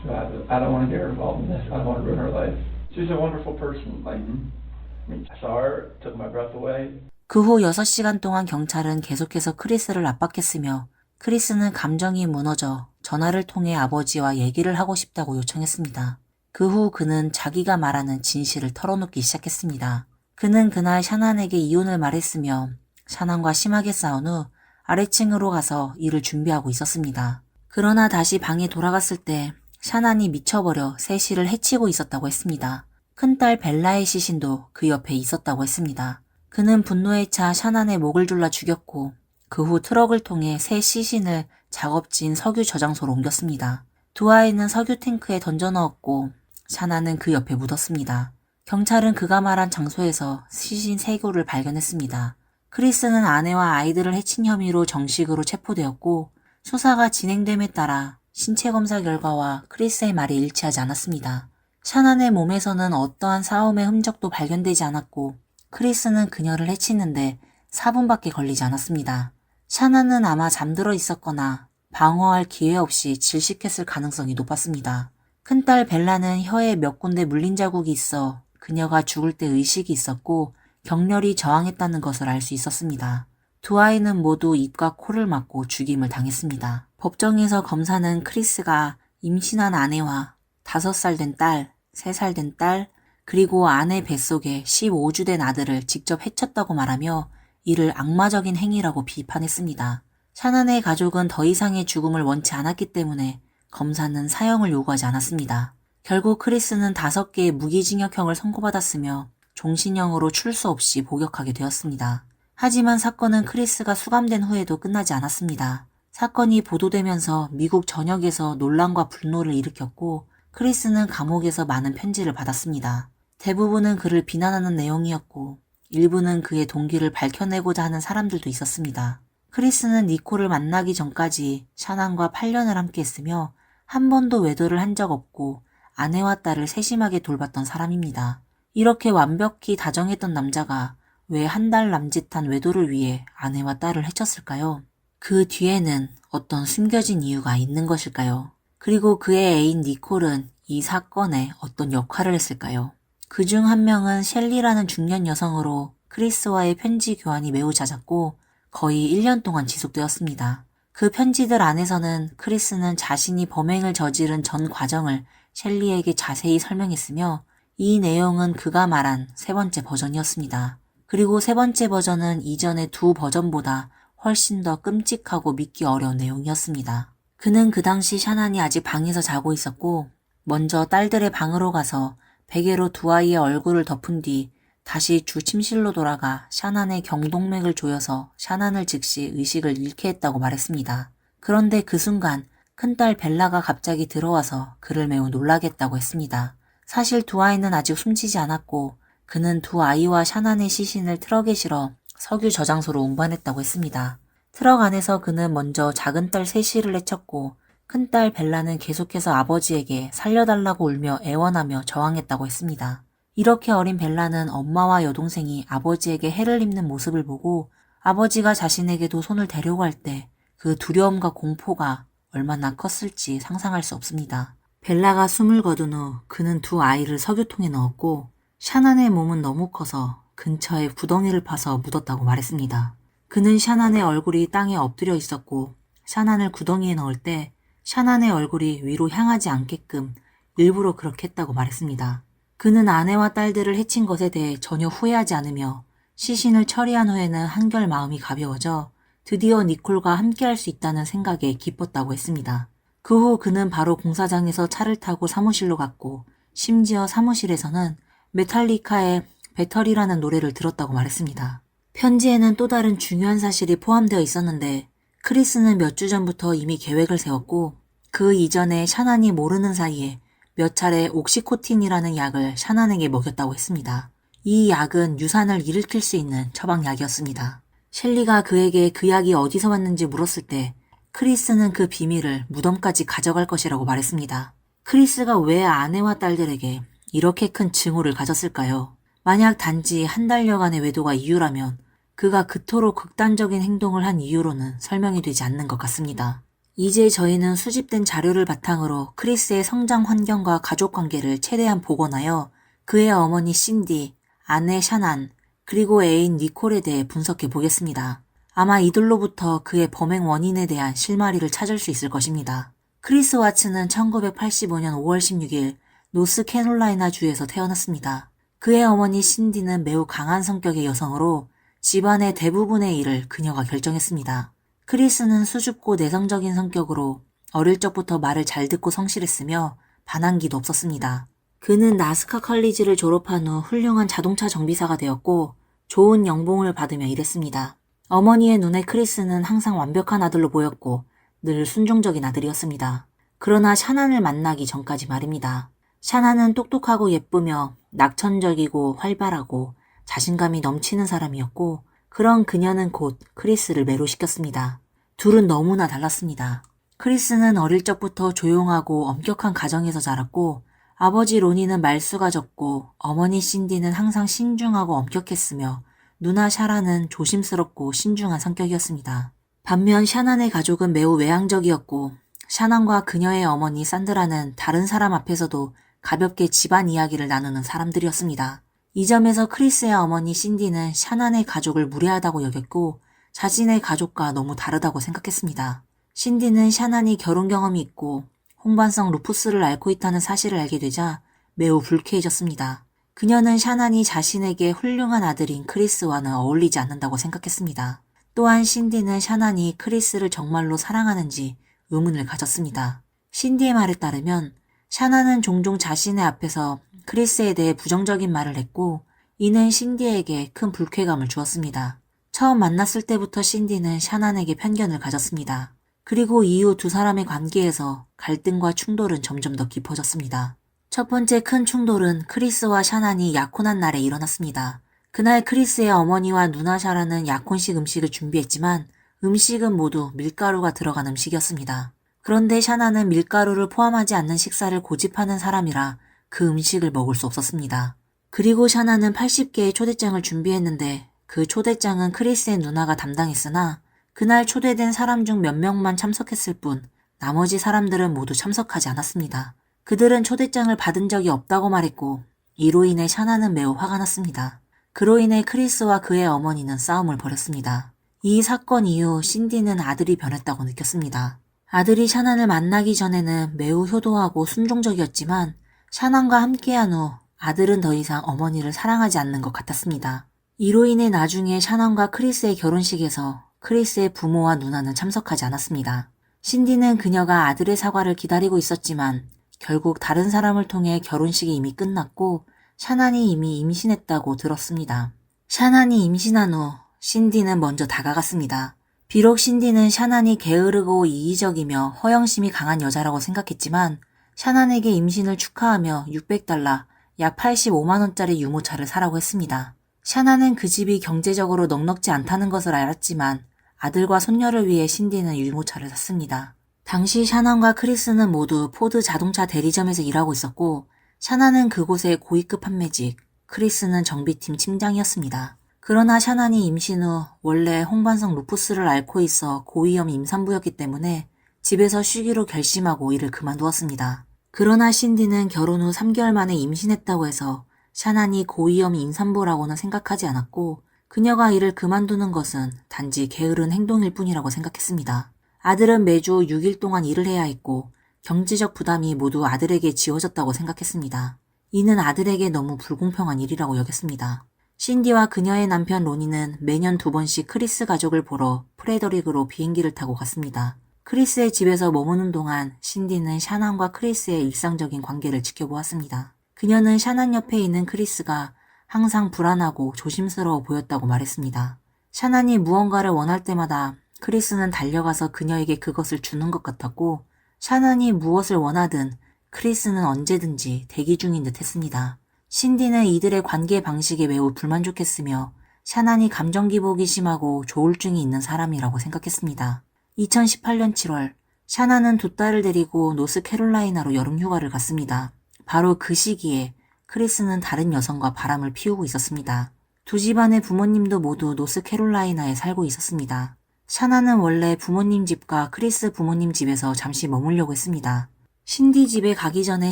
Speaker 18: So I don't want to get her involved in this. I don't want to ruin her life. She's a wonderful person. Like, I mean, I saw her, took my breath away.
Speaker 1: 그 후 6시간 동안 경찰은 계속해서 크리스를 압박했으며 크리스는 감정이 무너져 전화를 통해 아버지와 얘기를 하고 싶다고 요청했습니다. 그 후 그는 자기가 말하는 진실을 털어놓기 시작했습니다. 그는 그날 샤난에게 이혼을 말했으며 샤난과 심하게 싸운 후 아래층으로 가서 일을 준비하고 있었습니다. 그러나 다시 방에 돌아갔을 때 샤난이 미쳐버려 세시를 해치고 있었다고 했습니다. 큰딸 벨라의 시신도 그 옆에 있었다고 했습니다. 그는 분노에 차 샤난의 목을 졸라 죽였고 그 후 트럭을 통해 새 시신을 작업진 석유 저장소로 옮겼습니다. 두 아이는 석유 탱크에 던져 넣었고 샤난은 그 옆에 묻었습니다. 경찰은 그가 말한 장소에서 시신 3구를 발견했습니다. 크리스는 아내와 아이들을 해친 혐의로 정식으로 체포되었고 수사가 진행됨에 따라 신체 검사 결과와 크리스의 말이 일치하지 않았습니다. 샤난의 몸에서는 어떠한 싸움의 흔적도 발견되지 않았고 크리스는 그녀를 해치는데 4분밖에 걸리지 않았습니다. 샤난은 아마 잠들어 있었거나 방어할 기회 없이 질식했을 가능성이 높았습니다. 큰딸 벨라는 혀에 몇 군데 물린 자국이 있어 그녀가 죽을 때 의식이 있었고 격렬히 저항했다는 것을 알 수 있었습니다. 두 아이는 모두 입과 코를 막고 죽임을 당했습니다. 법정에서 검사는 크리스가 임신한 아내와 5살 된 딸, 3살 된 딸, 그리고 아내 뱃속에 15주 된 아들을 직접 해쳤다고 말하며 이를 악마적인 행위라고 비판했습니다. 샤난의 가족은 더 이상의 죽음을 원치 않았기 때문에 검사는 사형을 요구하지 않았습니다. 결국 크리스는 5개의 무기징역형을 선고받았으며 종신형으로 출소 없이 복역하게 되었습니다. 하지만 사건은 크리스가 수감된 후에도 끝나지 않았습니다. 사건이 보도되면서 미국 전역에서 논란과 분노를 일으켰고 크리스는 감옥에서 많은 편지를 받았습니다. 대부분은 그를 비난하는 내용이었고 일부는 그의 동기를 밝혀내고자 하는 사람들도 있었습니다. 크리스는 니콜을 만나기 전까지 샤난과 8년을 함께 했으며 한 번도 외도를 한 적 없고 아내와 딸을 세심하게 돌봤던 사람입니다. 이렇게 완벽히 다정했던 남자가 왜 한 달 남짓한 외도를 위해 아내와 딸을 해쳤을까요? 그 뒤에는 어떤 숨겨진 이유가 있는 것일까요? 그리고 그의 애인 니콜은 이 사건에 어떤 역할을 했을까요? 그중 한 명은 셸리라는 중년 여성으로 크리스와의 편지 교환이 매우 잦았고 거의 1년 동안 지속되었습니다. 그 편지들 안에서는 크리스는 자신이 범행을 저지른 전 과정을 셸리에게 자세히 설명했으며 이 내용은 그가 말한 3번째 버전이었습니다. 그리고 3번째 버전은 이전의 2 버전보다 훨씬 더 끔찍하고 믿기 어려운 내용이었습니다. 그는 그 당시 샤난이 아직 방에서 자고 있었고 먼저 딸들의 방으로 가서 베개로 2 아이의 얼굴을 덮은 뒤 다시 주 침실로 돌아가 샤난의 경동맥을 조여서 샤난을 즉시 의식을 잃게 했다고 말했습니다. 그런데 그 순간 큰딸 벨라가 갑자기 들어와서 그를 매우 놀라게 했다고 했습니다. 사실 2 아이는 아직 숨지지 않았고 그는 2 아이와 샤난의 시신을 트럭에 실어 석유 저장소로 운반했다고 했습니다. 트럭 안에서 그는 먼저 작은 딸 세시를 해쳤고 큰딸 벨라는 계속해서 아버지에게 살려달라고 울며 애원하며 저항했다고 했습니다. 이렇게 어린 벨라는 엄마와 여동생이 아버지에게 해를 입는 모습을 보고 아버지가 자신에게도 손을 대려고 할 때 그 두려움과 공포가 얼마나 컸을지 상상할 수 없습니다. 벨라가 숨을 거둔 후 그는 2 아이를 석유통에 넣었고 샤난의 몸은 너무 커서 근처에 구덩이를 파서 묻었다고 말했습니다. 그는 샤난의 얼굴이 땅에 엎드려 있었고 샤난을 구덩이에 넣을 때 샤난의 얼굴이 위로 향하지 않게끔 일부러 그렇게 했다고 말했습니다. 그는 아내와 딸들을 해친 것에 대해 전혀 후회하지 않으며 시신을 처리한 후에는 한결 마음이 가벼워져 드디어 니콜과 함께할 수 있다는 생각에 기뻤다고 했습니다. 그 후 그는 바로 공사장에서 차를 타고 사무실로 갔고 심지어 사무실에서는 메탈리카의 배터리라는 노래를 들었다고 말했습니다. 편지에는 또 다른 중요한 사실이 포함되어 있었는데 크리스는 몇 주 전부터 이미 계획을 세웠고 그 이전에 샤난이 모르는 사이에 몇 차례 옥시코틴이라는 약을 샤난에게 먹였다고 했습니다. 이 약은 유산을 일으킬 수 있는 처방약이었습니다. 셸리가 그에게 그 약이 어디서 왔는지 물었을 때 크리스는 그 비밀을 무덤까지 가져갈 것이라고 말했습니다. 크리스가 왜 아내와 딸들에게 이렇게 큰 증오를 가졌을까요? 만약 단지 한 달여간의 외도가 이유라면 그가 그토록 극단적인 행동을 한 이유로는 설명이 되지 않는 것 같습니다. 이제 저희는 수집된 자료를 바탕으로 크리스의 성장 환경과 가족 관계를 최대한 복원하여 그의 어머니 신디, 아내 샤난, 그리고 애인 니콜에 대해 분석해 보겠습니다. 아마 이들로부터 그의 범행 원인에 대한 실마리를 찾을 수 있을 것입니다. 크리스 와츠는 1985년 5월 16일 노스캐롤라이나 주에서 태어났습니다. 그의 어머니 신디는 매우 강한 성격의 여성으로 집안의 대부분의 일을 그녀가 결정했습니다. 크리스는 수줍고 내성적인 성격으로 어릴 적부터 말을 잘 듣고 성실했으며 반항기도 없었습니다. 그는 나스카 컬리지를 졸업한 후 훌륭한 자동차 정비사가 되었고 좋은 연봉을 받으며 일했습니다. 어머니의 눈에 크리스는 항상 완벽한 아들로 보였고 늘 순종적인 아들이었습니다. 그러나 샤난을 만나기 전까지 말입니다. 샤난은 똑똑하고 예쁘며 낙천적이고 활발하고 자신감이 넘치는 사람이었고 그런 그녀는 곧 크리스를 매료시켰습니다. 둘은 너무나 달랐습니다. 크리스는 어릴 적부터 조용하고 엄격한 가정에서 자랐고 아버지 로니는 말수가 적고 어머니 신디는 항상 신중하고 엄격했으며 누나 샤라는 조심스럽고 신중한 성격이었습니다. 반면 샤난의 가족은 매우 외향적이었고 샤난과 그녀의 어머니 산드라는 다른 사람 앞에서도 가볍게 집안 이야기를 나누는 사람들이었습니다. 이 점에서 크리스의 어머니 신디는 샤난의 가족을 무례하다고 여겼고 자신의 가족과 너무 다르다고 생각했습니다. 신디는 샤난이 결혼 경험이 있고 홍반성 루푸스를 앓고 있다는 사실을 알게 되자 매우 불쾌해졌습니다. 그녀는 샤난이 자신에게 훌륭한 아들인 크리스와는 어울리지 않는다고 생각했습니다. 또한 신디는 샤난이 크리스를 정말로 사랑하는지 의문을 가졌습니다. 신디의 말에 따르면 샤난은 종종 자신의 앞에서 크리스에 대해 부정적인 말을 했고 이는 신디에게 큰 불쾌감을 주었습니다. 처음 만났을 때부터 신디는 샤난에게 편견을 가졌습니다. 그리고 이후 두 사람의 관계에서 갈등과 충돌은 점점 더 깊어졌습니다. 첫 번째 큰 충돌은 크리스와 샤난이 약혼한 날에 일어났습니다. 그날 크리스의 어머니와 누나 샤라는 약혼식 음식을 준비했지만 음식은 모두 밀가루가 들어간 음식이었습니다. 그런데 샤난은 밀가루를 포함하지 않는 식사를 고집하는 사람이라 그 음식을 먹을 수 없었습니다. 그리고 샤난은 80개의 초대장을 준비했는데 그 초대장은 크리스의 누나가 담당했으나 그날 초대된 사람 중 몇 명만 참석했을 뿐 나머지 사람들은 모두 참석하지 않았습니다. 그들은 초대장을 받은 적이 없다고 말했고 이로 인해 샤난은 매우 화가 났습니다. 그로 인해 크리스와 그의 어머니는 싸움을 벌였습니다. 이 사건 이후 신디는 아들이 변했다고 느꼈습니다. 아들이 샤난을 만나기 전에는 매우 효도하고 순종적이었지만 샤난과 함께한 후 아들은 더 이상 어머니를 사랑하지 않는 것 같았습니다. 이로 인해 나중에 샤난과 크리스의 결혼식에서 크리스의 부모와 누나는 참석하지 않았습니다. 신디는 그녀가 아들의 사과를 기다리고 있었지만 결국 다른 사람을 통해 결혼식이 이미 끝났고 샤난이 이미 임신했다고 들었습니다. 샤난이 임신한 후 신디는 먼저 다가갔습니다. 비록 신디는 샤난이 게으르고 이기적이며 허영심이 강한 여자라고 생각했지만 샤난에게 임신을 축하하며 $600, 약 85만원짜리 유모차를 사라고 했습니다. 샤난은 그 집이 경제적으로 넉넉지 않다는 것을 알았지만 아들과 손녀를 위해 신디는 유모차를 샀습니다. 당시 샤난과 크리스는 모두 포드 자동차 대리점에서 일하고 있었고 샤난은 그곳의 고위급 판매직, 크리스는 정비팀 팀장이었습니다. 그러나 샤난이 임신 후 원래 홍반성 루푸스를 앓고 있어 고위험 임산부였기 때문에 집에서 쉬기로 결심하고 일을 그만두었습니다. 그러나 신디는 결혼 후 3개월 만에 임신했다고 해서 샤난이 고위험 임산부라고는 생각하지 않았고 그녀가 일을 그만두는 것은 단지 게으른 행동일 뿐이라고 생각했습니다. 아들은 매주 6일 동안 일을 해야 했고 경제적 부담이 모두 아들에게 지워졌다고 생각했습니다. 이는 아들에게 너무 불공평한 일이라고 여겼습니다. 신디와 그녀의 남편 로니는 매년 2번씩 크리스 가족을 보러 프레더릭으로 비행기를 타고 갔습니다. 크리스의 집에서 머무는 동안 신디는 샤난과 크리스의 일상적인 관계를 지켜보았습니다. 그녀는 샤난 옆에 있는 크리스가 항상 불안하고 조심스러워 보였다고 말했습니다. 샤난이 무언가를 원할 때마다 크리스는 달려가서 그녀에게 그것을 주는 것 같았고 샤난이 무엇을 원하든 크리스는 언제든지 대기 중인 듯 했습니다. 신디는 이들의 관계 방식에 매우 불만족했으며 샤난이 감정 기복이 심하고 조울증이 있는 사람이라고 생각했습니다. 2018년 7월 샤난은 두 딸을 데리고 노스캐롤라이나로 여름휴가를 갔습니다. 바로 그 시기에 크리스는 다른 여성과 바람을 피우고 있었습니다. 두 집안의 부모님도 모두 노스캐롤라이나에 살고 있었습니다. 샤난은 원래 부모님 집과 크리스 부모님 집에서 잠시 머물려고 했습니다. 신디 집에 가기 전에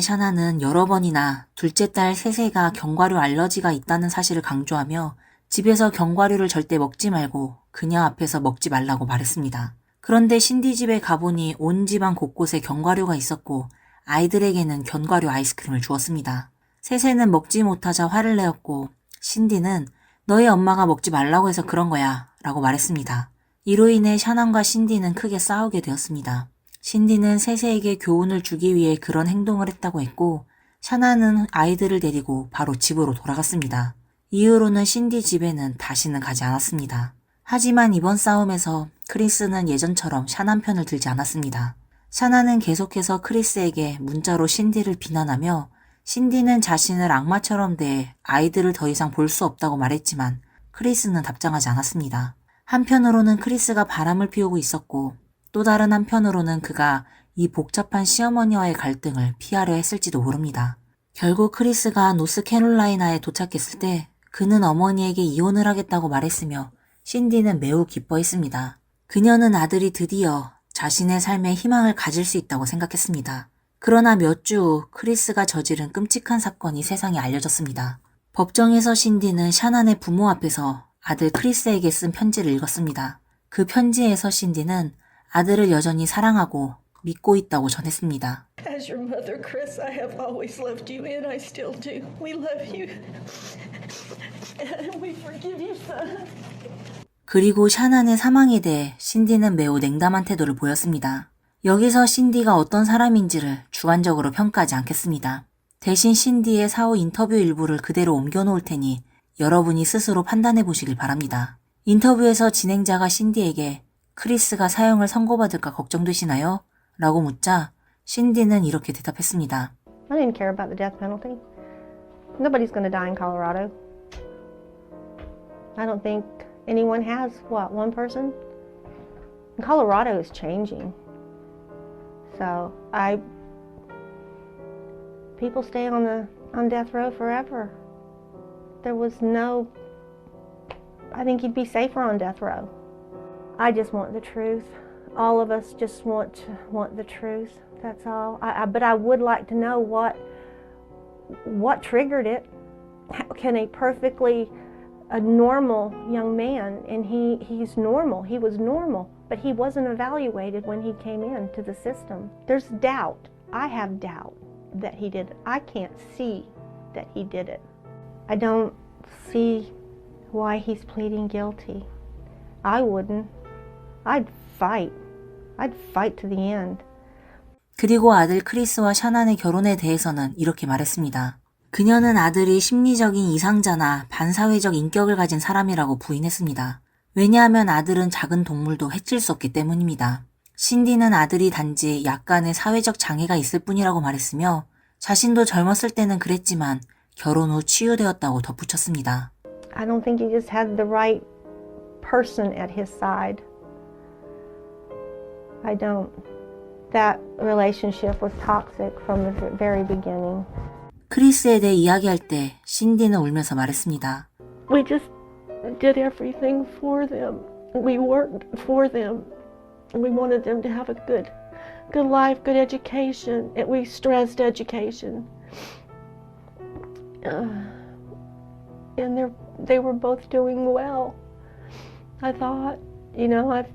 Speaker 1: 샤난은 여러 번이나 둘째 딸 세세가 견과류 알러지가 있다는 사실을 강조하며 집에서 견과류를 절대 먹지 말고 그녀 앞에서 먹지 말라고 말했습니다. 그런데 신디 집에 가보니 온 집안 곳곳에 견과류가 있었고 아이들에게는 견과류 아이스크림을 주었습니다. 세세는 먹지 못하자 화를 내었고 신디는 너희 엄마가 먹지 말라고 해서 그런 거야 라고 말했습니다. 이로 인해 샤난과 신디는 크게 싸우게 되었습니다. 신디는 세세에게 교훈을 주기 위해 그런 행동을 했다고 했고 샤난은 아이들을 데리고 바로 집으로 돌아갔습니다. 이후로는 신디 집에는 다시는 가지 않았습니다. 하지만 이번 싸움에서 크리스는 예전처럼 샤난 편을 들지 않았습니다. 샤난은 계속해서 크리스에게 문자로 신디를 비난하며 신디는 자신을 악마처럼 대해 아이들을 더 이상 볼 수 없다고 말했지만 크리스는 답장하지 않았습니다. 한편으로는 크리스가 바람을 피우고 있었고 또 다른 한편으로는 그가 이 복잡한 시어머니와의 갈등을 피하려 했을지도 모릅니다. 결국 크리스가 노스캐롤라이나에 도착했을 때 그는 어머니에게 이혼을 하겠다고 말했으며 신디는 매우 기뻐했습니다. 그녀는 아들이 드디어 자신의 삶에 희망을 가질 수 있다고 생각했습니다. 그러나 몇 주 후 크리스가 저지른 끔찍한 사건이 세상에 알려졌습니다. 법정에서 신디는 샤난의 부모 앞에서 아들 크리스에게 쓴 편지를 읽었습니다. 그 편지에서 신디는 아들을 여전히 사랑하고 믿고 있다고 전했습니다.
Speaker 17: As your mother, Chris, I have always loved you and I still do. We love you. And we forgive you, son.
Speaker 1: 그리고 샤난의 사망에 대해 신디는 매우 냉담한 태도를 보였습니다. 여기서 신디가 어떤 사람인지를 주관적으로 평가하지 않겠습니다. 대신 신디의 사후 인터뷰 일부를 그대로 옮겨놓을 테니 여러분이 스스로 판단해 보시길 바랍니다. 인터뷰에서 진행자가 신디에게 크리스가 사형을 선고받을까 걱정되시나요? 라고 묻자 신디는 이렇게 대답했습니다.
Speaker 19: I didn't care about the death penalty. Nobody's going to die in Colorado. I don't think anyone has, what, one person? And Colorado is changing. So people stay on death row forever. There was no, I think you'd be safer on death row. I just want the truth. All of us just want the truth. That's all. But I would like to know what triggered it. How can a normal young man, and he's normal. He was normal, but he wasn't evaluated when he came into the system. There's doubt. I have doubt that he did it. I can't see that he did it. I don't see why he's pleading guilty. I wouldn't. I'd fight. I'd fight to the end.
Speaker 1: 그리고 아들 크리스와 샤난의 결혼에 대해서는 이렇게 말했습니다. 그녀는 아들이 심리적인 이상자나 반사회적 인격을 가진 사람이라고 부인했습니다. 왜냐하면 아들은 작은 동물도 해칠 수 없기 때문입니다. 신디는 아들이 단지 약간의 사회적 장애가 있을 뿐이라고 말했으며 자신도 젊었을 때는 그랬지만 결혼 후 치유되었다고 덧붙였습니다.
Speaker 19: I don't think he just had the right person at his side. I don't. That relationship was toxic from the very beginning.
Speaker 1: 크리스에 대해 이야기할 때 신디는 울면서 말했습니다.
Speaker 17: We just did everything for them. We worked for them. We wanted them to have a good life, good education. And we stressed education. And they were both doing well. I thought, I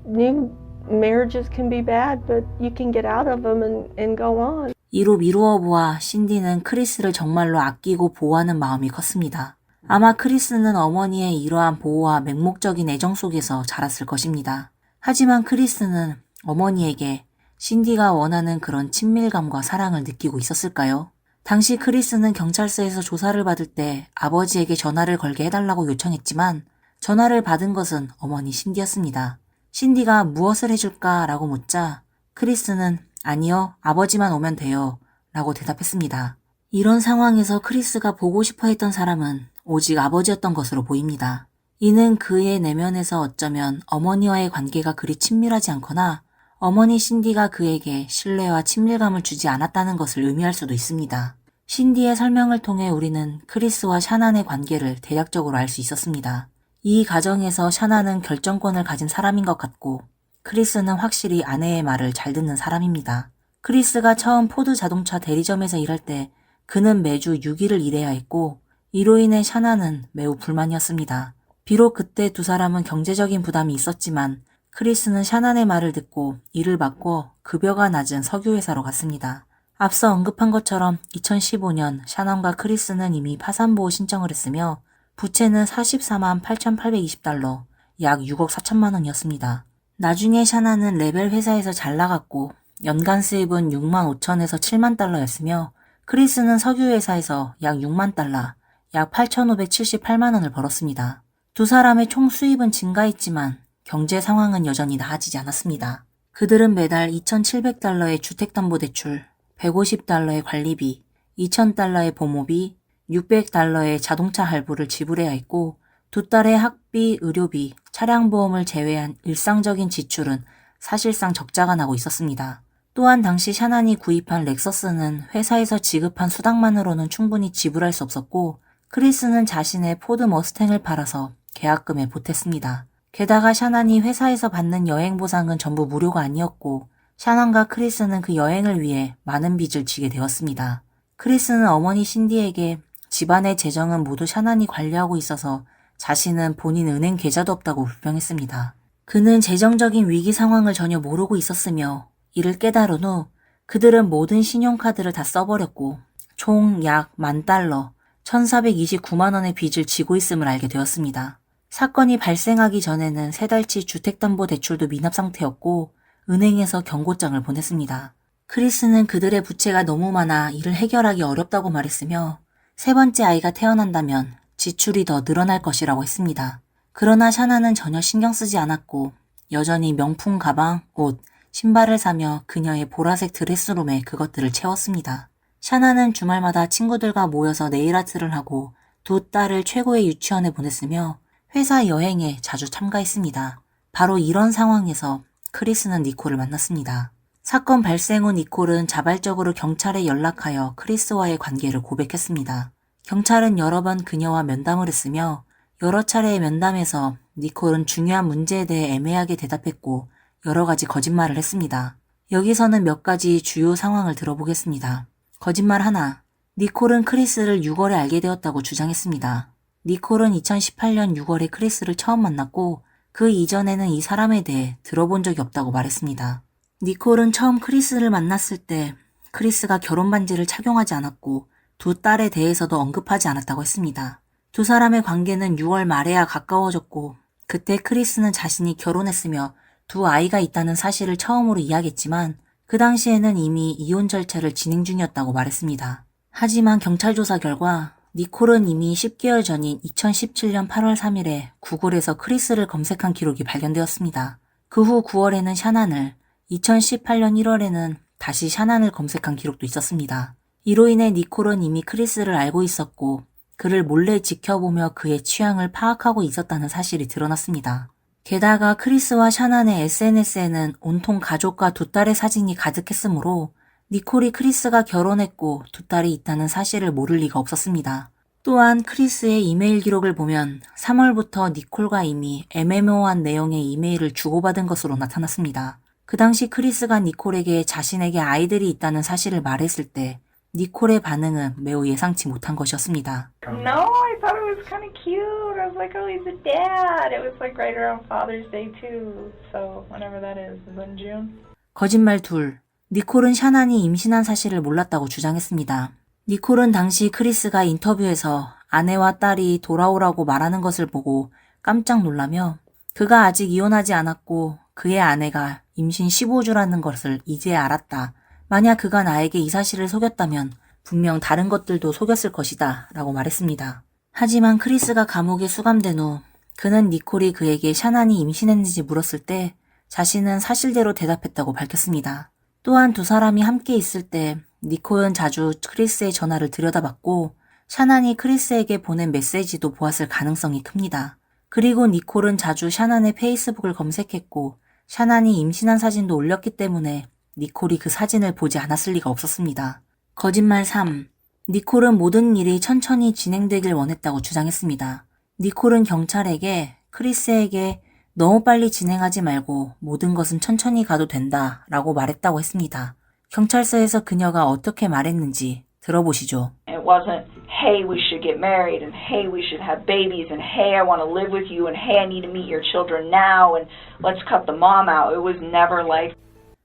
Speaker 17: knew marriages can be bad, but you can get out of them and go on.
Speaker 1: 이로 미루어 보아 신디는 크리스를 정말로 아끼고 보호하는 마음이 컸습니다. 아마 크리스는 어머니의 이러한 보호와 맹목적인 애정 속에서 자랐을 것입니다. 하지만 크리스는 어머니에게 신디가 원하는 그런 친밀감과 사랑을 느끼고 있었을까요? 당시 크리스는 경찰서에서 조사를 받을 때 아버지에게 전화를 걸게 해달라고 요청했지만 전화를 받은 것은 어머니 신디였습니다. 신디가 무엇을 해줄까? 라고 묻자 크리스는 아니요, 아버지만 오면 돼요. 라고 대답했습니다. 이런 상황에서 크리스가 보고 싶어 했던 사람은 오직 아버지였던 것으로 보입니다. 이는 그의 내면에서 어쩌면 어머니와의 관계가 그리 친밀하지 않거나 어머니 신디가 그에게 신뢰와 친밀감을 주지 않았다는 것을 의미할 수도 있습니다. 신디의 설명을 통해 우리는 크리스와 샤난의 관계를 대략적으로 알 수 있었습니다. 이 가정에서 샤난은 결정권을 가진 사람인 것 같고 크리스는 확실히 아내의 말을 잘 듣는 사람입니다. 크리스가 처음 포드 자동차 대리점에서 일할 때 그는 매주 6일을 일해야 했고 이로 인해 샤난은 매우 불만이었습니다. 비록 그때 두 사람은 경제적인 부담이 있었지만 크리스는 샤난의 말을 듣고 일을 바꿔 급여가 낮은 석유회사로 갔습니다. 앞서 언급한 것처럼 2015년 샤난과 크리스는 이미 파산보호 신청을 했으며 부채는 44만 8,820달러, 약 6억 4천만 원이었습니다. 나중에 샤난은 레벨 회사에서 잘 나갔고 연간 수입은 6만 5천에서 7만 달러였으며 크리스는 석유회사에서 약 6만 달러, 약 8,578만 원을 벌었습니다. 두 사람의 총 수입은 증가했지만 경제 상황은 여전히 나아지지 않았습니다. 그들은 매달 2,700달러의 주택담보대출, 150달러의 관리비, 2,000달러의 보모비, 600달러의 자동차 할부를 지불해야 했고 두 딸의 학비, 의료비, 차량보험을 제외한 일상적인 지출은 사실상 적자가 나고 있었습니다. 또한 당시 샤난이 구입한 렉서스는 회사에서 지급한 수당만으로는 충분히 지불할 수 없었고 크리스는 자신의 포드 머스탱을 팔아서 계약금에 보탰습니다. 게다가 샤난이 회사에서 받는 여행 보상은 전부 무료가 아니었고 샤난과 크리스는 그 여행을 위해 많은 빚을 지게 되었습니다. 크리스는 어머니 신디에게 집안의 재정은 모두 샤난이 관리하고 있어서 자신은 본인 은행 계좌도 없다고 불평했습니다. 그는 재정적인 위기 상황을 전혀 모르고 있었으며 이를 깨달은 후 그들은 모든 신용카드를 다 써버렸고 총 약 10,000달러, 1,429만 원의 빚을 지고 있음을 알게 되었습니다. 사건이 발생하기 전에는 3달치 주택담보대출도 미납 상태였고 은행에서 경고장을 보냈습니다. 크리스는 그들의 부채가 너무 많아 이를 해결하기 어렵다고 말했으며 세 번째 아이가 태어난다면 지출이 더 늘어날 것이라고 했습니다. 그러나 샤난은 전혀 신경 쓰지 않았고 여전히 명품 가방, 옷, 신발을 사며 그녀의 보라색 드레스룸에 그것들을 채웠습니다. 샤난은 주말마다 친구들과 모여서 네일아트를 하고 두 딸을 최고의 유치원에 보냈으며 회사 여행에 자주 참가했습니다. 바로 이런 상황에서 크리스는 니콜을 만났습니다. 사건 발생 후 니콜은 자발적으로 경찰에 연락하여 크리스와의 관계를 고백했습니다. 경찰은 여러 번 그녀와 면담을 했으며 여러 차례의 면담에서 니콜은 중요한 문제에 대해 애매하게 대답했고 여러 가지 거짓말을 했습니다. 여기서는 몇 가지 주요 상황을 들어보겠습니다. 거짓말 하나, 니콜은 크리스를 6월에 알게 되었다고 주장했습니다. 니콜은 2018년 6월에 크리스를 처음 만났고 그 이전에는 이 사람에 대해 들어본 적이 없다고 말했습니다. 니콜은 처음 크리스를 만났을 때 크리스가 결혼 반지를 착용하지 않았고 두 딸에 대해서도 언급하지 않았다고 했습니다. 두 사람의 관계는 6월 말에야 가까워졌고 그때 크리스는 자신이 결혼했으며 두 아이가 있다는 사실을 처음으로 이야기했지만 그 당시에는 이미 이혼 절차를 진행 중이었다고 말했습니다. 하지만 경찰 조사 결과 니콜은 이미 10개월 전인 2017년 8월 3일에 구글에서 크리스를 검색한 기록이 발견되었습니다. 그 후 9월에는 샤난을, 2018년 1월에는 다시 샤난을 검색한 기록도 있었습니다. 이로 인해 니콜은 이미 크리스를 알고 있었고 그를 몰래 지켜보며 그의 취향을 파악하고 있었다는 사실이 드러났습니다. 게다가 크리스와 샤난의 SNS에는 온통 가족과 두 딸의 사진이 가득했으므로 니콜이 크리스가 결혼했고 두 딸이 있다는 사실을 모를 리가 없었습니다. 또한 크리스의 이메일 기록을 보면 3월부터 니콜과 이미 애매모호한 내용의 이메일을 주고받은 것으로 나타났습니다. 그 당시 크리스가 니콜에게 자신에게 아이들이 있다는 사실을 말했을 때 니콜의 반응은 매우 예상치 못한 것이었습니다.
Speaker 11: No, I thought it was kind of cute. I was like, oh, he's a dad. It was like right around Father's Day too. So whenever that is in June.
Speaker 1: 거짓말 둘. 니콜은 샤난이 임신한 사실을 몰랐다고 주장했습니다. 니콜은 당시 크리스가 인터뷰에서 아내와 딸이 돌아오라고 말하는 것을 보고 깜짝 놀라며 그가 아직 이혼하지 않았고 그의 아내가 임신 15주라는 것을 이제야 알았다. 만약 그가 나에게 이 사실을 속였다면 분명 다른 것들도 속였을 것이다 라고 말했습니다. 하지만 크리스가 감옥에 수감된 후 그는 니콜이 그에게 샤난이 임신했는지 물었을 때 자신은 사실대로 대답했다고 밝혔습니다. 또한 두 사람이 함께 있을 때 니콜은 자주 크리스의 전화를 들여다봤고 샤난이 크리스에게 보낸 메시지도 보았을 가능성이 큽니다. 그리고 니콜은 자주 샤난의 페이스북을 검색했고 샤난이 임신한 사진도 올렸기 때문에 니콜이 그 사진을 보지 않았을 리가 없었습니다. 거짓말 3. 니콜은 모든 일이 천천히 진행되길 원했다고 주장했습니다. 니콜은 경찰에게 크리스에게 너무 빨리 진행하지 말고 모든 것은 천천히 가도 된다 라고 말했다고 했습니다. 경찰서에서 그녀가 어떻게 말했는지 들어보시죠.
Speaker 11: It wasn't, hey, we should get married, and hey, we should have babies, and hey, I want to live with you, and hey, I need to meet your children now, and let's cut the mom out. It was never like.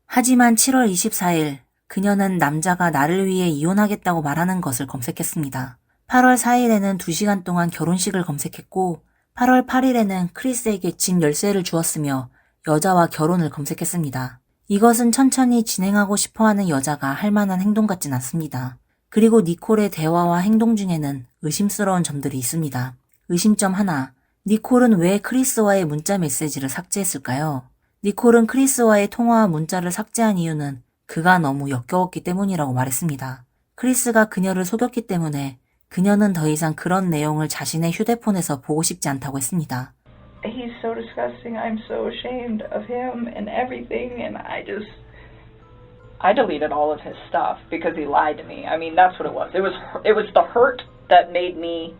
Speaker 1: 하지만 7월 24일 그녀는 남자가 나를 위해 이혼하겠다고 말하는 것을 검색했습니다. 8월 4일에는 2시간 동안 결혼식을 검색했고 8월 8일에는 크리스에게 집 열쇠를 주었으며 여자와 결혼을 검색했습니다. 이것은 천천히 진행하고 싶어하는 여자가 할 만한 행동 같진 않습니다. 그리고 니콜의 대화와 행동 중에는 의심스러운 점들이 있습니다. 의심점 하나, 니콜은 왜 크리스와의 문자 메시지를 삭제했을까요? 니콜은 크리스와의 통화와 문자를 삭제한 이유는 그가 너무 역겨웠기 때문이라고 말했습니다. 크리스가 그녀를 속였기 때문에 그녀는 더 이상 그런 내용을 자신의 휴대폰에서 보고 싶지 않다고 했습니다.
Speaker 11: He's so disgusting. I'm so ashamed of him and everything, and I deleted all of his stuff because he lied to me. I mean, that's what it was. It was the hurt that made me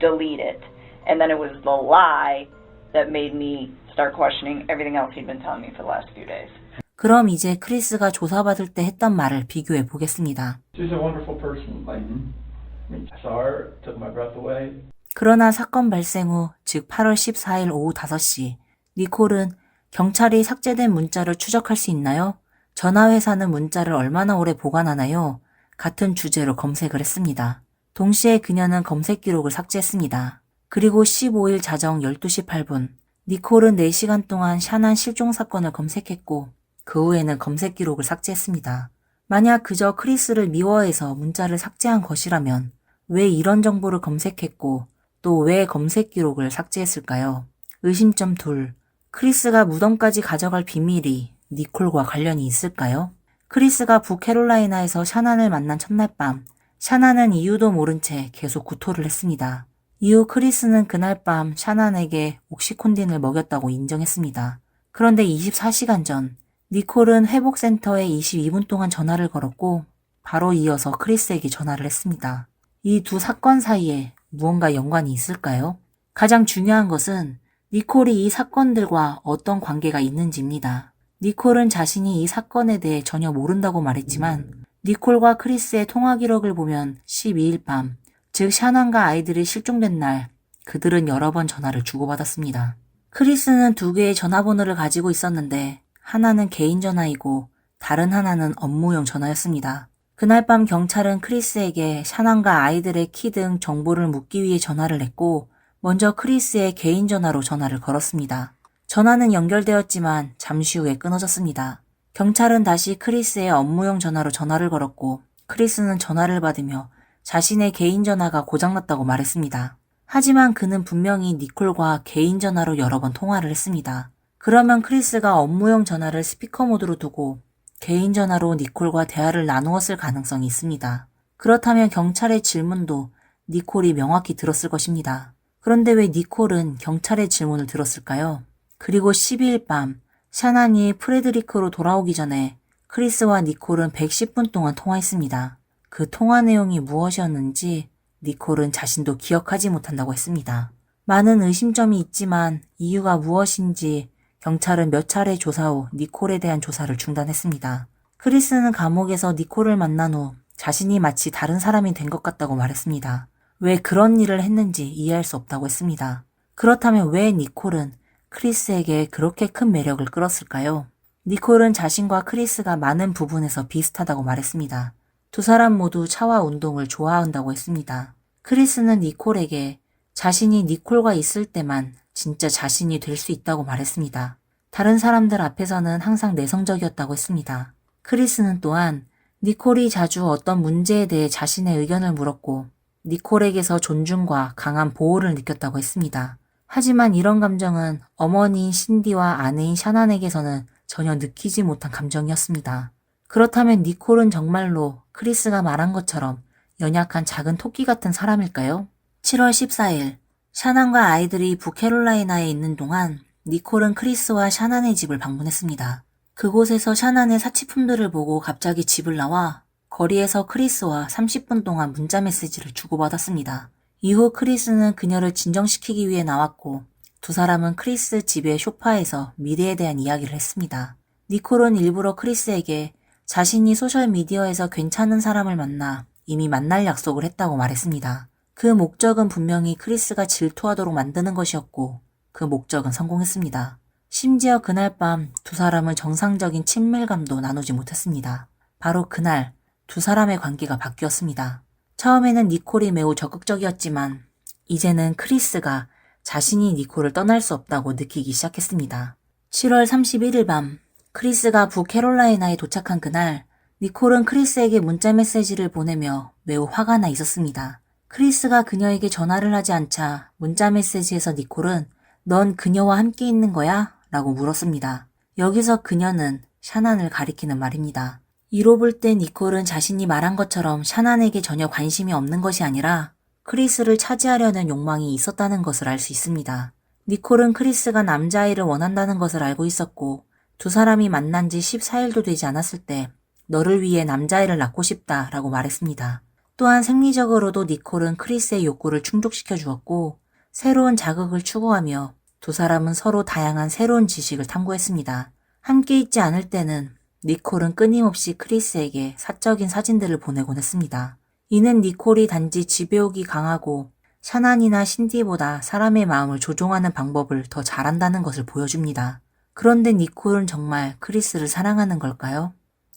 Speaker 11: delete it, and then it was the lie that made me start questioning everything else he'd been telling me for the last few days.
Speaker 1: 그럼 이제 크리스가 조사받을 때 했던 말을 비교해 보겠습니다.
Speaker 18: She's a wonderful person. Like, I mean, I saw her, took my breath away.
Speaker 1: 그러나 사건 발생 후, 즉 8월 14일 오후 5시, 니콜은 경찰이 삭제된 문자를 추적할 수 있나요? 전화회사는 문자를 얼마나 오래 보관하나요? 같은 주제로 검색을 했습니다. 동시에 그녀는 검색 기록을 삭제했습니다. 그리고 15일 자정 12시 8분, 니콜은 4시간 동안 샤난 실종 사건을 검색했고 그 후에는 검색 기록을 삭제했습니다. 만약 그저 크리스를 미워해서 문자를 삭제한 것이라면 왜 이런 정보를 검색했고 또 왜 검색 기록을 삭제했을까요? 의심점 2. 크리스가 무덤까지 가져갈 비밀이 니콜과 관련이 있을까요? 크리스가 북캐롤라이나에서 샤난을 만난 첫날 밤, 샤난은 이유도 모른 채 계속 구토를 했습니다. 이후 크리스는 그날 밤 샤난에게 옥시콘딘을 먹였다고 인정했습니다. 그런데 24시간 전, 니콜은 회복센터에 22분 동안 전화를 걸었고 바로 이어서 크리스에게 전화를 했습니다. 이 두 사건 사이에 무언가 연관이 있을까요? 가장 중요한 것은 니콜이 이 사건들과 어떤 관계가 있는지입니다. 니콜은 자신이 이 사건에 대해 전혀 모른다고 말했지만 니콜과 크리스의 통화 기록을 보면 12일 밤, 즉 샤난과 아이들이 실종된 날 그들은 여러 번 전화를 주고받았습니다. 크리스는 2개의 전화번호를 가지고 있었는데 하나는 개인 전화이고 다른 하나는 업무용 전화였습니다. 그날 밤 경찰은 크리스에게 샤난과 아이들의 키 등 정보를 묻기 위해 전화를 했고 먼저 크리스의 개인 전화로 전화를 걸었습니다. 전화는 연결되었지만 잠시 후에 끊어졌습니다. 경찰은 다시 크리스의 업무용 전화로 전화를 걸었고 크리스는 전화를 받으며 자신의 개인 전화가 고장났다고 말했습니다. 하지만 그는 분명히 니콜과 개인 전화로 여러 번 통화를 했습니다. 그러면 크리스가 업무용 전화를 스피커 모드로 두고 개인 전화로 니콜과 대화를 나누었을 가능성이 있습니다. 그렇다면 경찰의 질문도 니콜이 명확히 들었을 것입니다. 그런데 왜 니콜은 경찰의 질문을 들었을까요? 그리고 12일 밤 샤난이 프레드리크로 돌아오기 전에 크리스와 니콜은 110분 동안 통화했습니다. 그 통화 내용이 무엇이었는지 니콜은 자신도 기억하지 못한다고 했습니다. 많은 의심점이 있지만 이유가 무엇인지 경찰은 몇 차례 조사 후 니콜에 대한 조사를 중단했습니다. 크리스는 감옥에서 니콜을 만난 후 자신이 마치 다른 사람이 된 것 같다고 말했습니다. 왜 그런 일을 했는지 이해할 수 없다고 했습니다. 그렇다면 왜 니콜은 크리스에게 그렇게 큰 매력을 끌었을까요? 니콜은 자신과 크리스가 많은 부분에서 비슷하다고 말했습니다. 두 사람 모두 차와 운동을 좋아한다고 했습니다. 크리스는 니콜에게 자신이 니콜과 있을 때만 진짜 자신이 될 수 있다고 말했습니다. 다른 사람들 앞에서는 항상 내성적이었다고 했습니다. 크리스는 또한 니콜이 자주 어떤 문제에 대해 자신의 의견을 물었고 니콜에게서 존중과 강한 보호를 느꼈다고 했습니다. 하지만 이런 감정은 어머니인 신디와 아내인 샤난에게서는 전혀 느끼지 못한 감정이었습니다. 그렇다면 니콜은 정말로 크리스가 말한 것처럼 연약한 작은 토끼 같은 사람일까요? 7월 14일, 샤난과 아이들이 북캐롤라이나에 있는 동안 니콜은 크리스와 샤난의 집을 방문했습니다. 그곳에서 샤난의 사치품들을 보고 갑자기 집을 나와 거리에서 크리스와 30분 동안 문자 메시지를 주고받았습니다. 이후 크리스는 그녀를 진정시키기 위해 나왔고 두 사람은 크리스 집의 소파에서 미래에 대한 이야기를 했습니다. 니콜은 일부러 크리스에게 자신이 소셜미디어에서 괜찮은 사람을 만나 이미 만날 약속을 했다고 말했습니다. 그 목적은 분명히 크리스가 질투하도록 만드는 것이었고 그 목적은 성공했습니다. 심지어 그날 밤 두 사람은 정상적인 친밀감도 나누지 못했습니다. 바로 그날 두 사람의 관계가 바뀌었습니다. 처음에는 니콜이 매우 적극적이었지만 이제는 크리스가 자신이 니콜을 떠날 수 없다고 느끼기 시작했습니다. 7월 31일 밤 크리스가 북캐롤라이나에 도착한 그날 니콜은 크리스에게 문자 메시지를 보내며 매우 화가 나 있었습니다. 크리스가 그녀에게 전화를 하지 않자 문자 메시지에서 니콜은 넌 그녀와 함께 있는 거야? 라고 물었습니다. 여기서 그녀는 샤난을 가리키는 말입니다. 이로 볼 때 니콜은 자신이 말한 것처럼 샤난에게 전혀 관심이 없는 것이 아니라 크리스를 차지하려는 욕망이 있었다는 것을 알 수 있습니다. 니콜은 크리스가 남자아이를 원한다는 것을 알고 있었고 두 사람이 만난 지 14일도 되지 않았을 때 너를 위해 남자아이를 낳고 싶다 라고 말했습니다. 또한 생리적으로도 니콜은 크리스의 욕구를 충족시켜 주었고 새로운 자극을 추구하며 두 사람은 서로 다양한 새로운 지식을 탐구했습니다. 함께 있지 않을 때는 니콜은 끊임없이 크리스에게 사적인 사진들을 보내곤 했습니다. 이는 니콜이 단지 지배욕이 강하고 샤난이나 신디보다 사람의 마음을 조종하는 방법을 더 잘한다는 것을 보여줍니다. 그런데 니콜은 정말 크리스를 사랑하는 걸까요?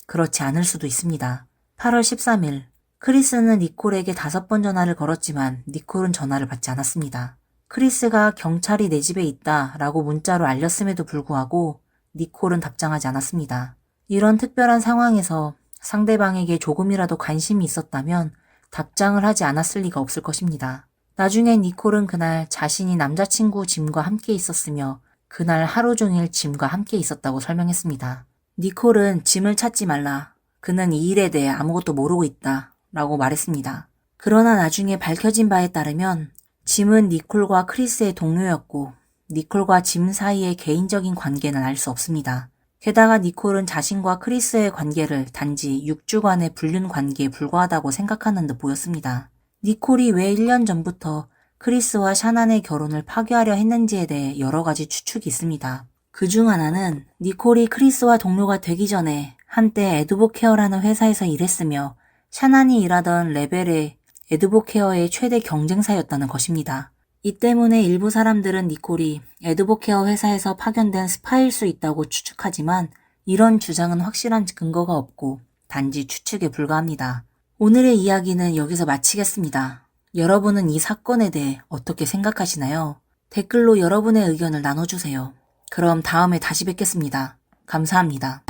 Speaker 1: 그렇지 않을 수도 있습니다. 8월 13일, 크리스는 니콜에게 5번 전화를 걸었지만 니콜은 전화를 받지 않았습니다. 크리스가 경찰이 내 집에 있다 라고 문자로 알렸음에도 불구하고 니콜은 답장하지 않았습니다. 이런 특별한 상황에서 상대방에게 조금이라도 관심이 있었다면 답장을 하지 않았을 리가 없을 것입니다. 나중에 니콜은 그날 자신이 남자친구 짐과 함께 있었으며 그날 하루 종일 짐과 함께 있었다고 설명했습니다. 니콜은 짐을 찾지 말라. 그는 이 일에 대해 아무것도 모르고 있다. 라고 말했습니다. 그러나 나중에 밝혀진 바에 따르면 짐은 니콜과 크리스의 동료였고 니콜과 짐 사이의 개인적인 관계는 알 수 없습니다. 게다가 니콜은 자신과 크리스의 관계를 단지 6주간의 불륜 관계에 불과하다고 생각하는 듯 보였습니다. 니콜이 왜 1년 전부터 크리스와 샤난의 결혼을 파괴하려 했는지에 대해 여러 가지 추측이 있습니다. 그중 하나는 니콜이 크리스와 동료가 되기 전에 한때 에드보케어라는 회사에서 일했으며 샤난이 일하던 레벨의 에드보케어의 최대 경쟁사였다는 것입니다. 이 때문에 일부 사람들은 니콜이 에드보케어 회사에서 파견된 스파일 수 있다고 추측하지만 이런 주장은 확실한 근거가 없고 단지 추측에 불과합니다. 오늘의 이야기는 여기서 마치겠습니다. 여러분은 이 사건에 대해 어떻게 생각하시나요? 댓글로 여러분의 의견을 나눠주세요. 그럼 다음에 다시 뵙겠습니다. 감사합니다.